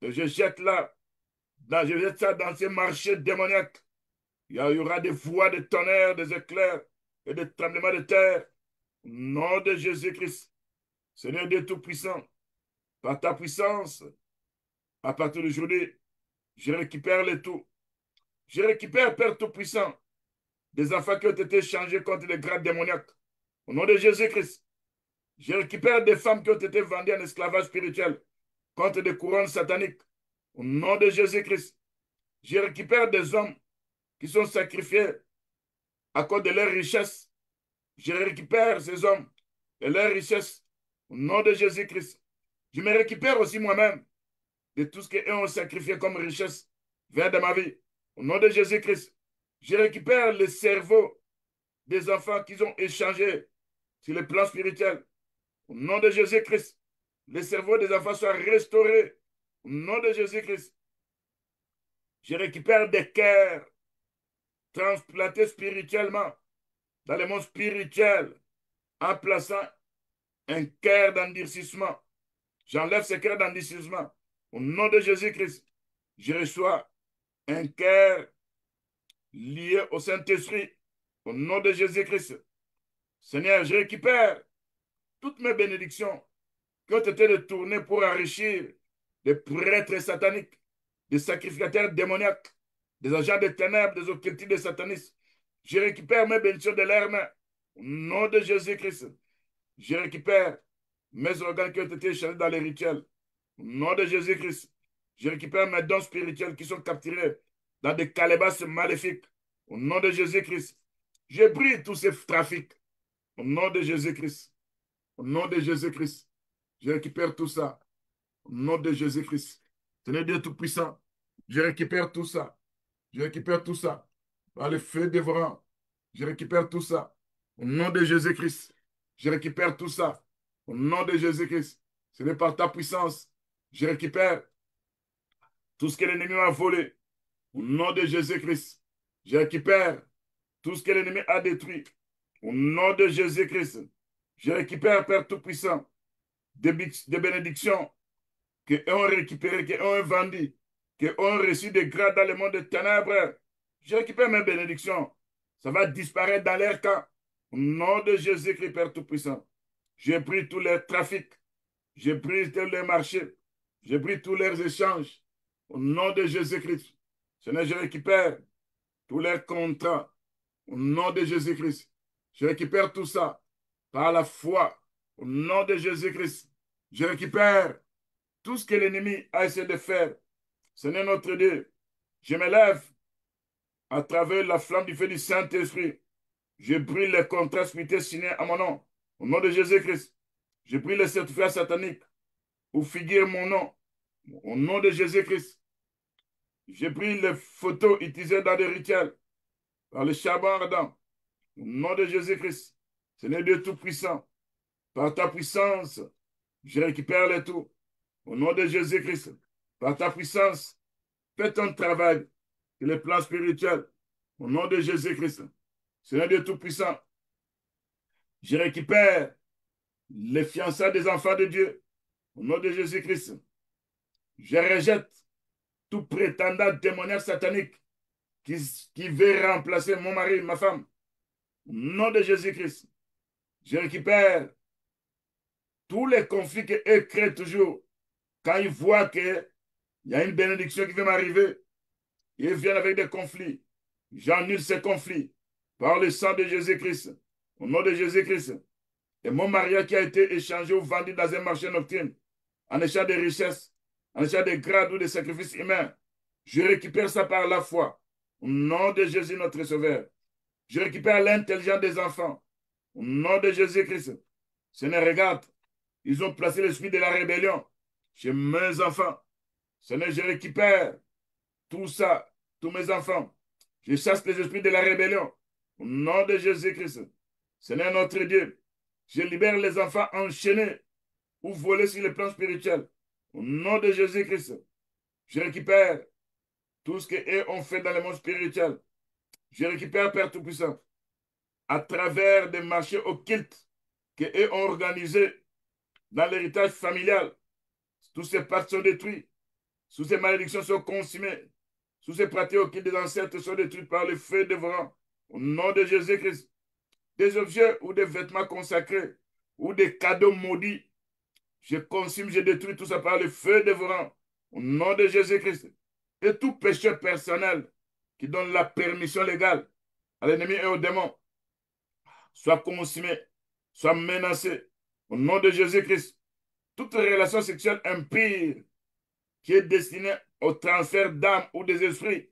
Et je jette là. Je jette ça dans ces marchés démoniaques. Il y aura des voix de tonnerre, des éclairs et des tremblements de terre. Au nom de Jésus-Christ, Seigneur Dieu Tout-Puissant, par ta puissance, à partir d'aujourd'hui, je récupère le tout. Je récupère, Père Tout-Puissant, des enfants qui ont été changés contre les grades démoniaques. Au nom de Jésus-Christ, je récupère des femmes qui ont été vendues en esclavage spirituel contre des couronnes sataniques. Au nom de Jésus-Christ, je récupère des hommes qui sont sacrifiés à cause de leur richesse. Je récupère ces hommes et leur richesse. Au nom de Jésus-Christ, je me récupère aussi moi-même de tout ce qu'eux ont sacrifié comme richesse vers de ma vie. Au nom de Jésus-Christ, je récupère le cerveau des enfants qu'ils ont échangés sur le plan spirituel. Au nom de Jésus-Christ, le cerveau des enfants soit restauré. Au nom de Jésus-Christ, je récupère des cœurs transplantés spirituellement dans le monde spirituel en plaçant un cœur d'endurcissement. J'enlève ce cœur d'endurcissement. Au nom de Jésus-Christ, je reçois un cœur lié au Saint-Esprit. Au nom de Jésus-Christ, Seigneur, je récupère toutes mes bénédictions qui ont été détournées pour enrichir des prêtres sataniques, des sacrificateurs démoniaques, des agents des ténèbres, des occultistes, des satanistes. Je récupère mes bénédictions de leurs mains. Au nom de Jésus-Christ, je récupère mes organes qui ont été échangés dans les rituels. Au nom de Jésus-Christ, je récupère mes dons spirituels qui sont capturés dans des calebasses maléfiques. Au nom de Jésus-Christ, je brise tous ces trafics. Au nom de Jésus-Christ, au nom de Jésus-Christ, je récupère tout ça. Au nom de Jésus-Christ, Seigneur Dieu Tout-Puissant, je récupère tout ça. Je récupère tout ça. Par le feu dévorant, je récupère tout ça. Au nom de Jésus-Christ, je récupère tout ça. Au nom de Jésus-Christ, ce n'est par ta puissance. Je récupère tout ce que l'ennemi m'a volé. Au nom de Jésus-Christ, je récupère tout ce que l'ennemi a détruit. Au nom de Jésus-Christ, je récupère, Père Tout-Puissant, des bénédictions que ont récupérées, que ont vendues, que ont reçu des grâces dans le monde des ténèbres. Je récupère mes bénédictions. Ça va disparaître dans l'air quand. Au nom de Jésus-Christ, Père Tout-Puissant, j'ai pris tous les trafics, j'ai pris tous les marchés, j'ai pris tous les échanges. Au nom de Jésus-Christ, Seigneur, je récupère tous les contrats. Au nom de Jésus-Christ, je récupère tout ça par la foi. Au nom de Jésus-Christ, je récupère tout ce que l'ennemi a essayé de faire. Seigneur notre Dieu, je me lève à travers la flamme du feu du Saint-Esprit. Je brûle les contrats spirituels signés à mon nom. Au nom de Jésus-Christ, je brûle les certificats sataniques où figure mon nom. Au nom de Jésus-Christ, je brûle les photos utilisées dans des rituels par le charbon ardent. Au nom de Jésus-Christ, Seigneur Dieu Tout-Puissant, par ta puissance, je récupère les tout. Au nom de Jésus-Christ, par ta puissance, fais ton travail sur le plan spirituel. Au nom de Jésus-Christ, Seigneur Dieu Tout-Puissant, je récupère les fiançailles des enfants de Dieu. Au nom de Jésus-Christ, je rejette tout prétendant démoniaque satanique qui veut remplacer mon mari, ma femme. Au nom de Jésus-Christ, je récupère tous les conflits qu'eux créent toujours. Quand ils voient qu'il y a une bénédiction qui va m'arriver, ils viennent avec des conflits. J'annule ces conflits par le sang de Jésus-Christ. Au nom de Jésus-Christ. Et mon mariage qui a été échangé ou vendu dans un marché nocturne, en échange de richesses, en échange de grades ou de sacrifices humains, je récupère ça par la foi. Au nom de Jésus, notre Sauveur. Je récupère l'intelligence des enfants. Au nom de Jésus-Christ. Seigneur, regarde, ils ont placé l'esprit de la rébellion chez mes enfants. Seigneur, je récupère tout ça, tous mes enfants. Je chasse les esprits de la rébellion. Au nom de Jésus-Christ. Seigneur notre Dieu, je libère les enfants enchaînés ou volés sur le plan spirituel. Au nom de Jésus-Christ, je récupère tout ce qu'eux ont fait dans le monde spirituel. Je récupère, Père Tout-Puissant, à travers des marchés occultes qu'eux ont organisés dans l'héritage familial. Tous ces pactes sont détruits. Toutes ces malédictions sont consumées. Toutes ces pratiques occultes des ancêtres sont détruites par le feu dévorant. Au nom de Jésus-Christ, des objets ou des vêtements consacrés ou des cadeaux maudits, je consume, je détruis tout ça par le feu dévorant. Au nom de Jésus-Christ. Et tout péché personnel qui donne la permission légale à l'ennemi et aux démons soit consumé, soit menacé. Au nom de Jésus-Christ. Toute relation sexuelle impure qui est destinée au transfert d'âme ou des esprits,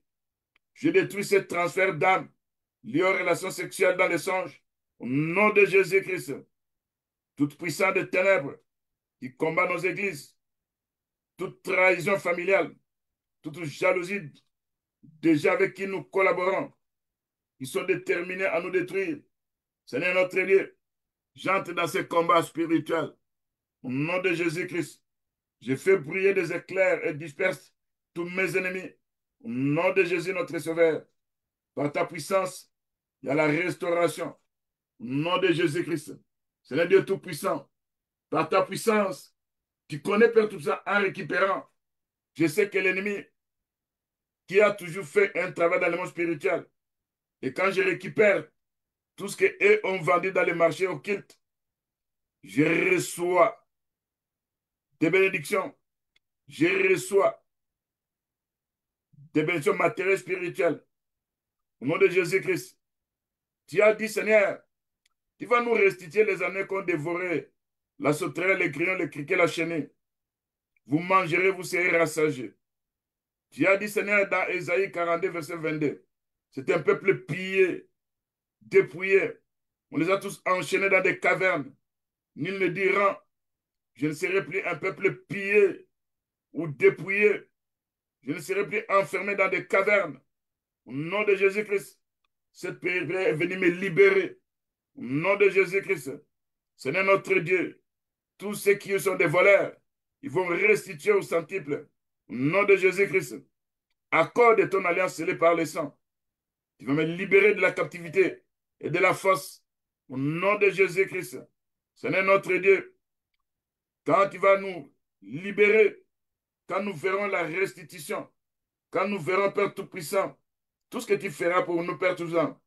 je détruis ce transfert d'âme lié aux relations sexuelles dans les songes. Au nom de Jésus-Christ. Toute puissance des ténèbres qui combat nos églises, toute trahison familiale, toute jalousie des gens avec qui nous collaborons, qui sont déterminés à nous détruire. Seigneur notre Dieu, j'entre dans ces combats spirituels. Au nom de Jésus-Christ, je fais briller des éclairs et disperse tous mes ennemis. Au nom de Jésus notre Sauveur, par ta puissance, il y a la restauration. Au nom de Jésus-Christ, Seigneur Dieu Tout-Puissant, par ta puissance, tu connais Père tout ça en récupérant. Je sais que l'ennemi qui a toujours fait un travail dans le monde spirituel, et quand je récupère tout ce qu'eux ont vendu dans les marchés occultes, je reçois des bénédictions, je reçois des bénédictions matérielles et spirituelles. Au nom de Jésus-Christ, tu as dit, Seigneur, tu vas nous restituer les années qu'on dévorait, la sauterelle, les grillons, les criquets, la chenille. Vous mangerez, vous serez rassasiés. Tu as dit, Seigneur, dans Ésaïe 42, verset 22, c'est un peuple pillé, dépouillé. On les a tous enchaînés dans des cavernes. Nul ne dira, je ne serai plus un peuple pillé ou dépouillé. Je ne serai plus enfermé dans des cavernes. Au nom de Jésus-Christ, cette prière est venue me libérer. Au nom de Jésus-Christ, Seigneur notre Dieu, tous ceux qui sont des voleurs, ils vont restituer au centuple. Au nom de Jésus-Christ, accorde ton alliance scellée par le sang. Tu vas me libérer de la captivité et de la force. Au nom de Jésus-Christ, Seigneur notre Dieu, quand tu vas nous libérer, quand nous verrons la restitution, quand nous verrons, Père Tout-Puissant, tout ce que tu feras pour nous, Père Tout-Puissant,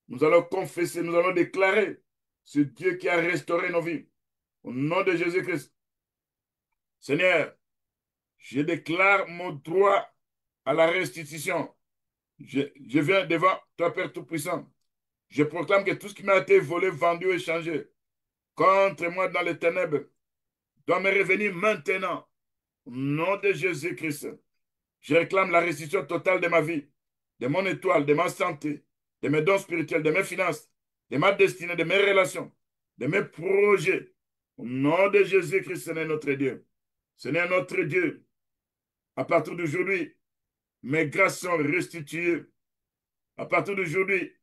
nous allons confesser, nous allons déclarer ce Dieu qui a restauré nos vies. Au nom de Jésus-Christ. Seigneur, je déclare mon droit à la restitution. Je viens devant toi, Père Tout-Puissant. Je proclame que tout ce qui m'a été volé, vendu, échangé contre moi dans les ténèbres doit me revenir maintenant. Au nom de Jésus-Christ. Je réclame la restitution totale de ma vie, de mon étoile, de ma santé, de mes dons spirituels, de mes finances, de ma destinée, de mes relations, de mes projets. Au nom de Jésus-Christ, Seigneur notre Dieu. Seigneur notre Dieu, à partir d'aujourd'hui, mes grâces sont restituées. À partir d'aujourd'hui,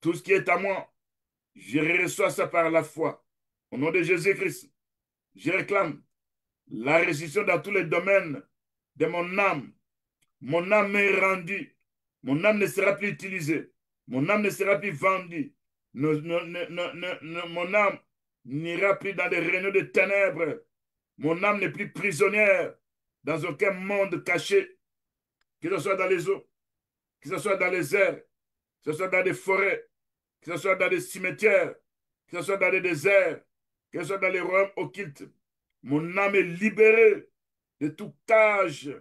tout ce qui est à moi, je reçois ça par la foi. Au nom de Jésus-Christ, je réclame la restitution dans tous les domaines de mon âme. Mon âme est rendue. Mon âme ne sera plus utilisée. Mon âme ne sera plus vendue. Mon âme n'ira plus dans des réunions de ténèbres. Mon âme n'est plus prisonnière dans aucun monde caché, que ce soit dans les eaux, que ce soit dans les airs, que ce soit dans des forêts, que ce soit dans des cimetières, que ce soit dans des déserts, que ce soit dans les royaumes occultes. Mon âme est libérée de tout cage,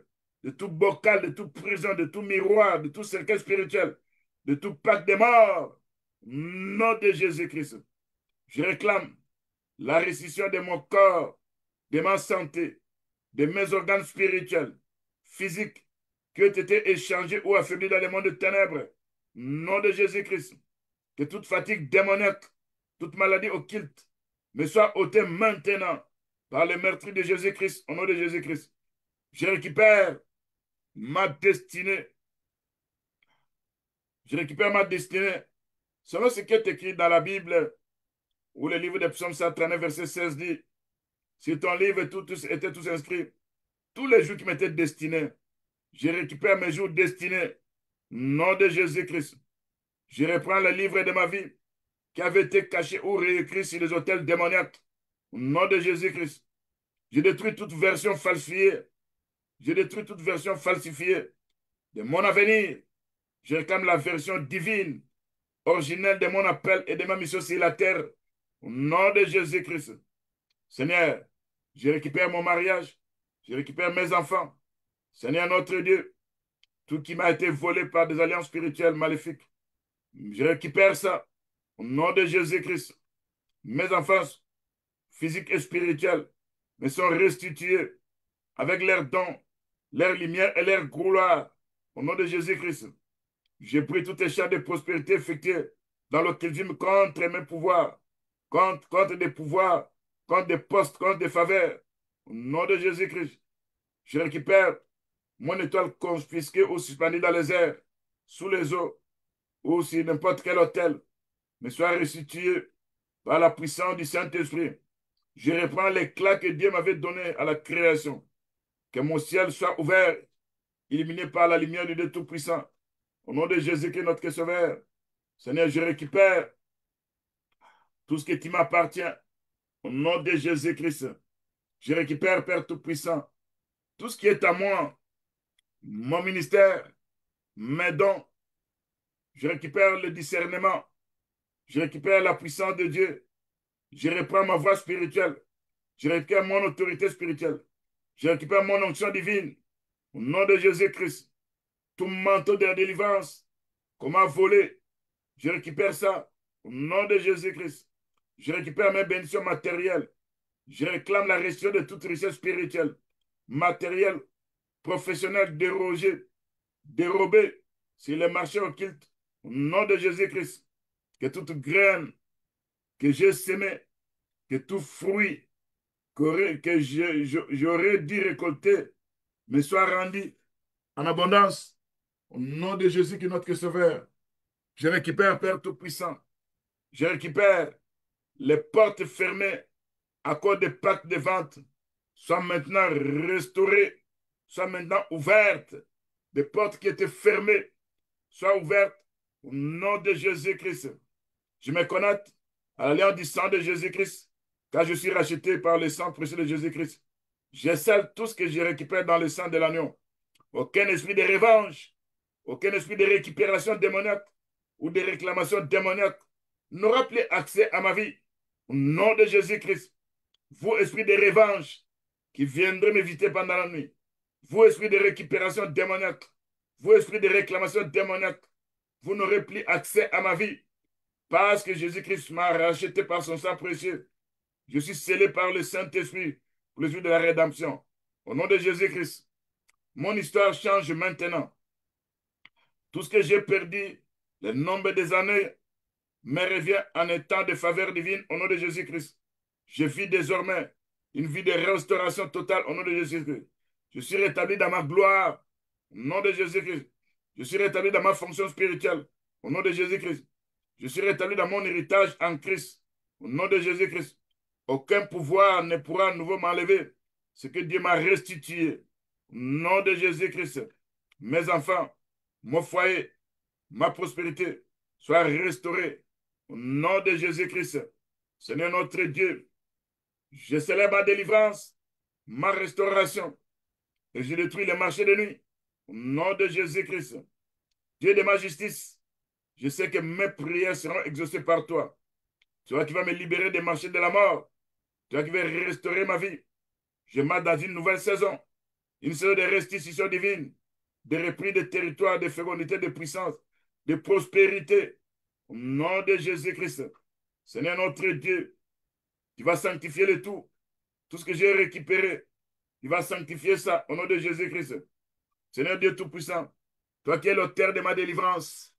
de tout bocal, de toute prison, de tout miroir, de tout cercle spirituel, de tout pacte des morts. Au nom de Jésus-Christ, je réclame la restitution de mon corps, de ma santé, de mes organes spirituels, physiques, qui ont été échangés ou affaiblis dans le monde de ténèbres. Au nom de Jésus-Christ, que toute fatigue démoniaque, toute maladie occulte me soit ôtée maintenant par le meurtrier de Jésus-Christ, au nom de Jésus-Christ. Je récupère ma destinée. Je récupère ma destinée. Selon ce qui est écrit dans la Bible, où le livre des Psaumes 139, verset 16 dit, si ton livre étaient tous inscrits, tous les jours qui m'étaient destinés, je récupère mes jours destinés. Nom de Jésus-Christ. Je reprends le livre de ma vie qui avait été caché ou réécrit sur les autels démoniaques. Au nom de Jésus-Christ. Je détruis toute version falsifiée. Je détruis toute version falsifiée de mon avenir. Je réclame la version divine, originelle de mon appel et de ma mission sur la terre. Au nom de Jésus-Christ. Seigneur, je récupère mon mariage. Je récupère mes enfants. Seigneur notre Dieu, tout qui m'a été volé par des alliances spirituelles maléfiques, je récupère ça. Au nom de Jésus-Christ. Mes enfants physiques et spirituels me sont restitués avec leurs dons, leur lumière et leur gloire. Au nom de Jésus-Christ. J'ai pris tout échat de prospérité effectué dans l'occultisme contre mes pouvoirs, contre des pouvoirs, contre des postes, contre des faveurs. Au nom de Jésus-Christ, je récupère mon étoile confisquée ou suspendue dans les airs, sous les eaux, ou sur n'importe quel hôtel, me soit restituée par la puissance du Saint-Esprit. Je reprends l'éclat que Dieu m'avait donné à la création. Que mon ciel soit ouvert, illuminé par la lumière du Dieu Tout-Puissant. Au nom de Jésus-Christ, notre Sauveur. Seigneur, je récupère tout ce qui m'appartient. Au nom de Jésus-Christ. Je récupère, Père Tout-Puissant, tout ce qui est à moi, mon ministère, mes dons. Je récupère le discernement. Je récupère la puissance de Dieu. Je reprends ma voix spirituelle. Je récupère mon autorité spirituelle. Je récupère mon onction divine. Au nom de Jésus-Christ. Tout manteau de la délivrance qu'on m'a volé, je récupère ça. Au nom de Jésus-Christ. Je récupère mes bénédictions matérielles. Je réclame la restitution de toute richesse spirituelle, matérielle, professionnels dérobés sur les marchés occultes. Au nom de Jésus-Christ, que toute graine que j'ai semée, que tout fruit que j'aurais dû récolter me soit rendu en abondance. Au nom de Jésus qui est notre Sauveur, je récupère, Père Tout-Puissant, je récupère les portes fermées à cause des pactes de vente, soient maintenant restaurées, soient maintenant ouvertes. Des portes qui étaient fermées soient ouvertes au nom de Jésus-Christ. Je me connecte à l'alliance du sang de Jésus-Christ, car je suis racheté par le sang précieux de Jésus-Christ. Je scelle tout ce que je récupère dans le sang de l'agneau. Aucun esprit de revanche, aucun esprit de récupération démoniaque ou de réclamation démoniaque n'aura plus accès à ma vie. Au nom de Jésus-Christ, vous, esprit de revanche, qui viendrez m'éviter pendant la nuit, vous, esprit de récupération démoniaque, vous, esprit de réclamation démoniaque, vous n'aurez plus accès à ma vie. Parce que Jésus-Christ m'a racheté par son sang précieux. Je suis scellé par le Saint-Esprit pour le jour de la rédemption. Au nom de Jésus-Christ, mon histoire change maintenant. Tout ce que j'ai perdu, le nombre des années, me revient en état de faveur divine au nom de Jésus-Christ. Je vis désormais une vie de restauration totale au nom de Jésus-Christ. Je suis rétabli dans ma gloire au nom de Jésus-Christ. Je suis rétabli dans ma fonction spirituelle au nom de Jésus-Christ. Je suis rétabli dans mon héritage en Christ au nom de Jésus-Christ. Aucun pouvoir ne pourra à nouveau m'enlever ce que Dieu m'a restitué au nom de Jésus-Christ. Mes enfants, mon foyer, ma prospérité soient restaurés au nom de Jésus-Christ. Seigneur notre Dieu, je célèbre ma délivrance, ma restauration, et je détruis les marchés de nuit au nom de Jésus-Christ. Dieu de ma justice, je sais que mes prières seront exaucées par toi. Toi qui vas me libérer des marchés de la mort, toi qui vas restaurer ma vie. Je marche dans une nouvelle saison, une saison de restitution divine, de repris de territoire, de fécondité, de puissance, de prospérité. Au nom de Jésus-Christ, Seigneur notre Dieu, tu vas sanctifier le tout. Tout ce que j'ai récupéré, tu vas sanctifier ça au nom de Jésus-Christ. Seigneur Dieu Tout-Puissant, toi qui es l'auteur de ma délivrance,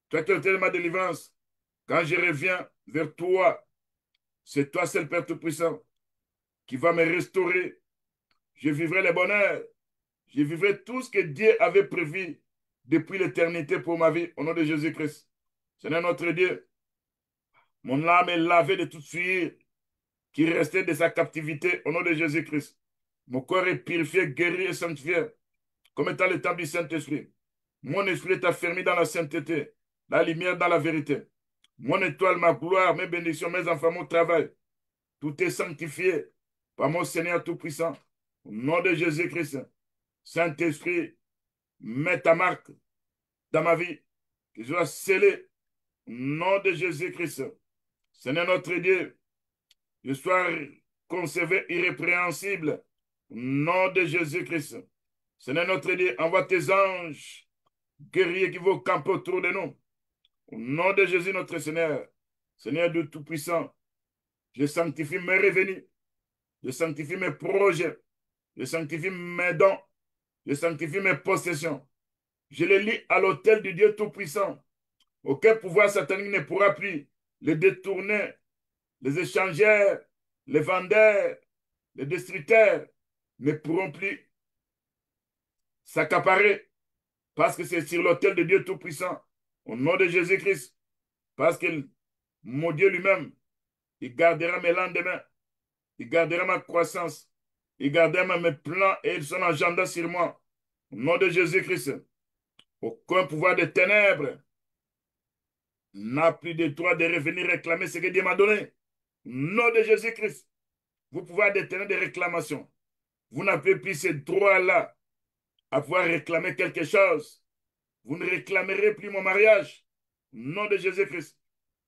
toi qui es l'auteur de ma délivrance, quand je reviens vers toi, c'est toi seul Père Tout-Puissant qui va me restaurer. Je vivrai le bonheur. Je vivrai tout ce que Dieu avait prévu depuis l'éternité pour ma vie au nom de Jésus-Christ. Seigneur notre Dieu, mon âme est lavée de toute suie qui restait de sa captivité au nom de Jésus-Christ. Mon corps est purifié, guéri et sanctifié, comme étant le temple du Saint-Esprit. Mon esprit est affermi dans la sainteté, la lumière dans la vérité. Mon étoile, ma gloire, mes bénédictions, mes enfants, mon travail, tout est sanctifié par mon Seigneur Tout-Puissant. Au nom de Jésus-Christ, Saint-Esprit, mets ta marque dans ma vie, que je sois scellé au nom de Jésus-Christ. Seigneur notre Dieu, je sois conservé irrépréhensible au nom de Jésus-Christ. Seigneur notre Dieu, envoie tes anges guerriers qui vont camper autour de nous. Au nom de Jésus notre Seigneur, Seigneur Dieu Tout-Puissant, je sanctifie mes revenus, je sanctifie mes projets, je sanctifie mes dons, je sanctifie mes possessions. Je les lis à l'autel du Dieu Tout-Puissant. Aucun pouvoir satanique ne pourra plus les détourner, les échangeurs, les vendeurs, les destructeurs ne pourront plus s'accaparer parce que c'est sur l'autel de Dieu Tout-Puissant, au nom de Jésus-Christ, parce que mon Dieu lui-même, il gardera mes lendemains, il gardera ma croissance, il gardera mes plans et son agenda sur moi, au nom de Jésus-Christ. Aucun pouvoir de ténèbres n'a plus de droit de revenir réclamer ce que Dieu m'a donné. Au nom de Jésus-Christ, vous pouvez détenir des réclamations. Vous n'avez plus ce droit-là à pouvoir réclamer quelque chose. Vous ne réclamerez plus mon mariage. Au nom de Jésus-Christ.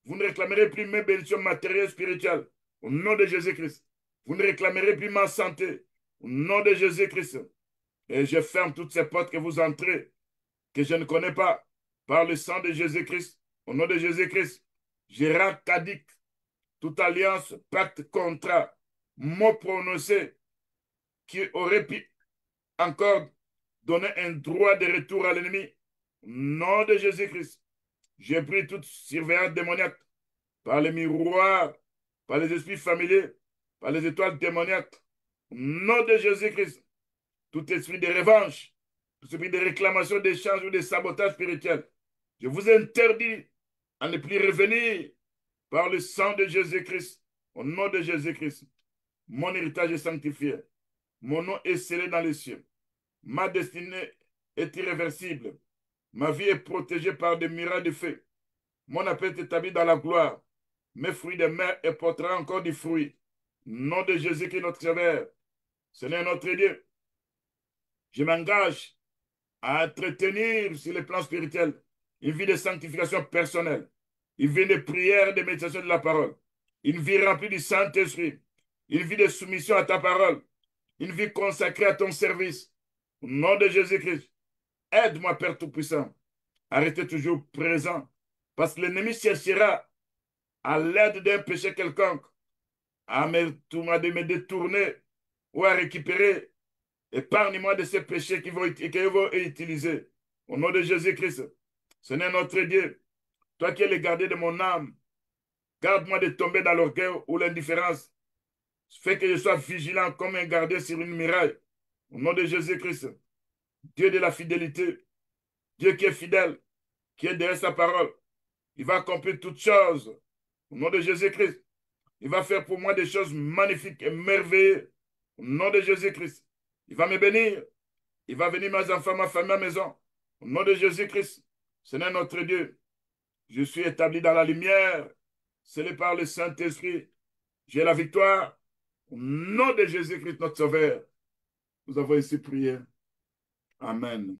Vous ne réclamerez plus mes bénédictions matérielles et spirituelles. Au nom de Jésus-Christ. Vous ne réclamerez plus ma santé. Au nom de Jésus-Christ. Et je ferme toutes ces portes que vous entrez, que je ne connais pas, par le sang de Jésus-Christ. Au nom de Jésus-Christ. Je rends caduc toute alliance, pacte, contrat, mot prononcé qui aurait pu encore donner un droit de retour à l'ennemi. Au nom de Jésus-Christ, j'ai pris toute surveillance démoniaque par les miroirs, par les esprits familiers, par les étoiles démoniaques. Au nom de Jésus-Christ, tout esprit de revanche, tout esprit de réclamation, d'échange ou de sabotage spirituel, je vous interdis à ne plus revenir par le sang de Jésus-Christ. Au nom de Jésus-Christ, mon héritage est sanctifié. Mon nom est scellé dans les cieux. Ma destinée est irréversible. Ma vie est protégée par des miracles de feu. Mon appel est établi dans la gloire. Mes fruits de mer et portera encore du fruit. Nom de Jésus qui est notre Sauveur. Seigneur notre Dieu, je m'engage à entretenir sur le plan spirituel une vie de sanctification personnelle, une vie de prière et de méditation de la parole, une vie remplie du Saint-Esprit, une vie de soumission à ta parole, une vie consacrée à ton service. Au nom de Jésus-Christ, aide-moi, Père Tout-Puissant, à rester toujours présent, parce que l'ennemi cherchera, à l'aide d'un péché quelconque, à me détourner ou à récupérer. Épargne-moi de ces péchés qu'ils vont utiliser. Au nom de Jésus-Christ, Seigneur notre Dieu, toi qui es le gardien de mon âme, garde-moi de tomber dans l'orgueil ou l'indifférence. Fais que je sois vigilant comme un gardien sur une muraille. Au nom de Jésus-Christ, Dieu de la fidélité, Dieu qui est fidèle, qui est derrière sa parole, il va accomplir toutes choses. Au nom de Jésus-Christ, il va faire pour moi des choses magnifiques et merveilleuses. Au nom de Jésus-Christ, il va me bénir. Il va venir, mes enfants, ma famille, ma maison. Au nom de Jésus-Christ, Seigneur notre Dieu, je suis établi dans la lumière, scellé par le Saint-Esprit. J'ai la victoire. Au nom de Jésus-Christ, notre Sauveur, nous avons ici prié. Amen.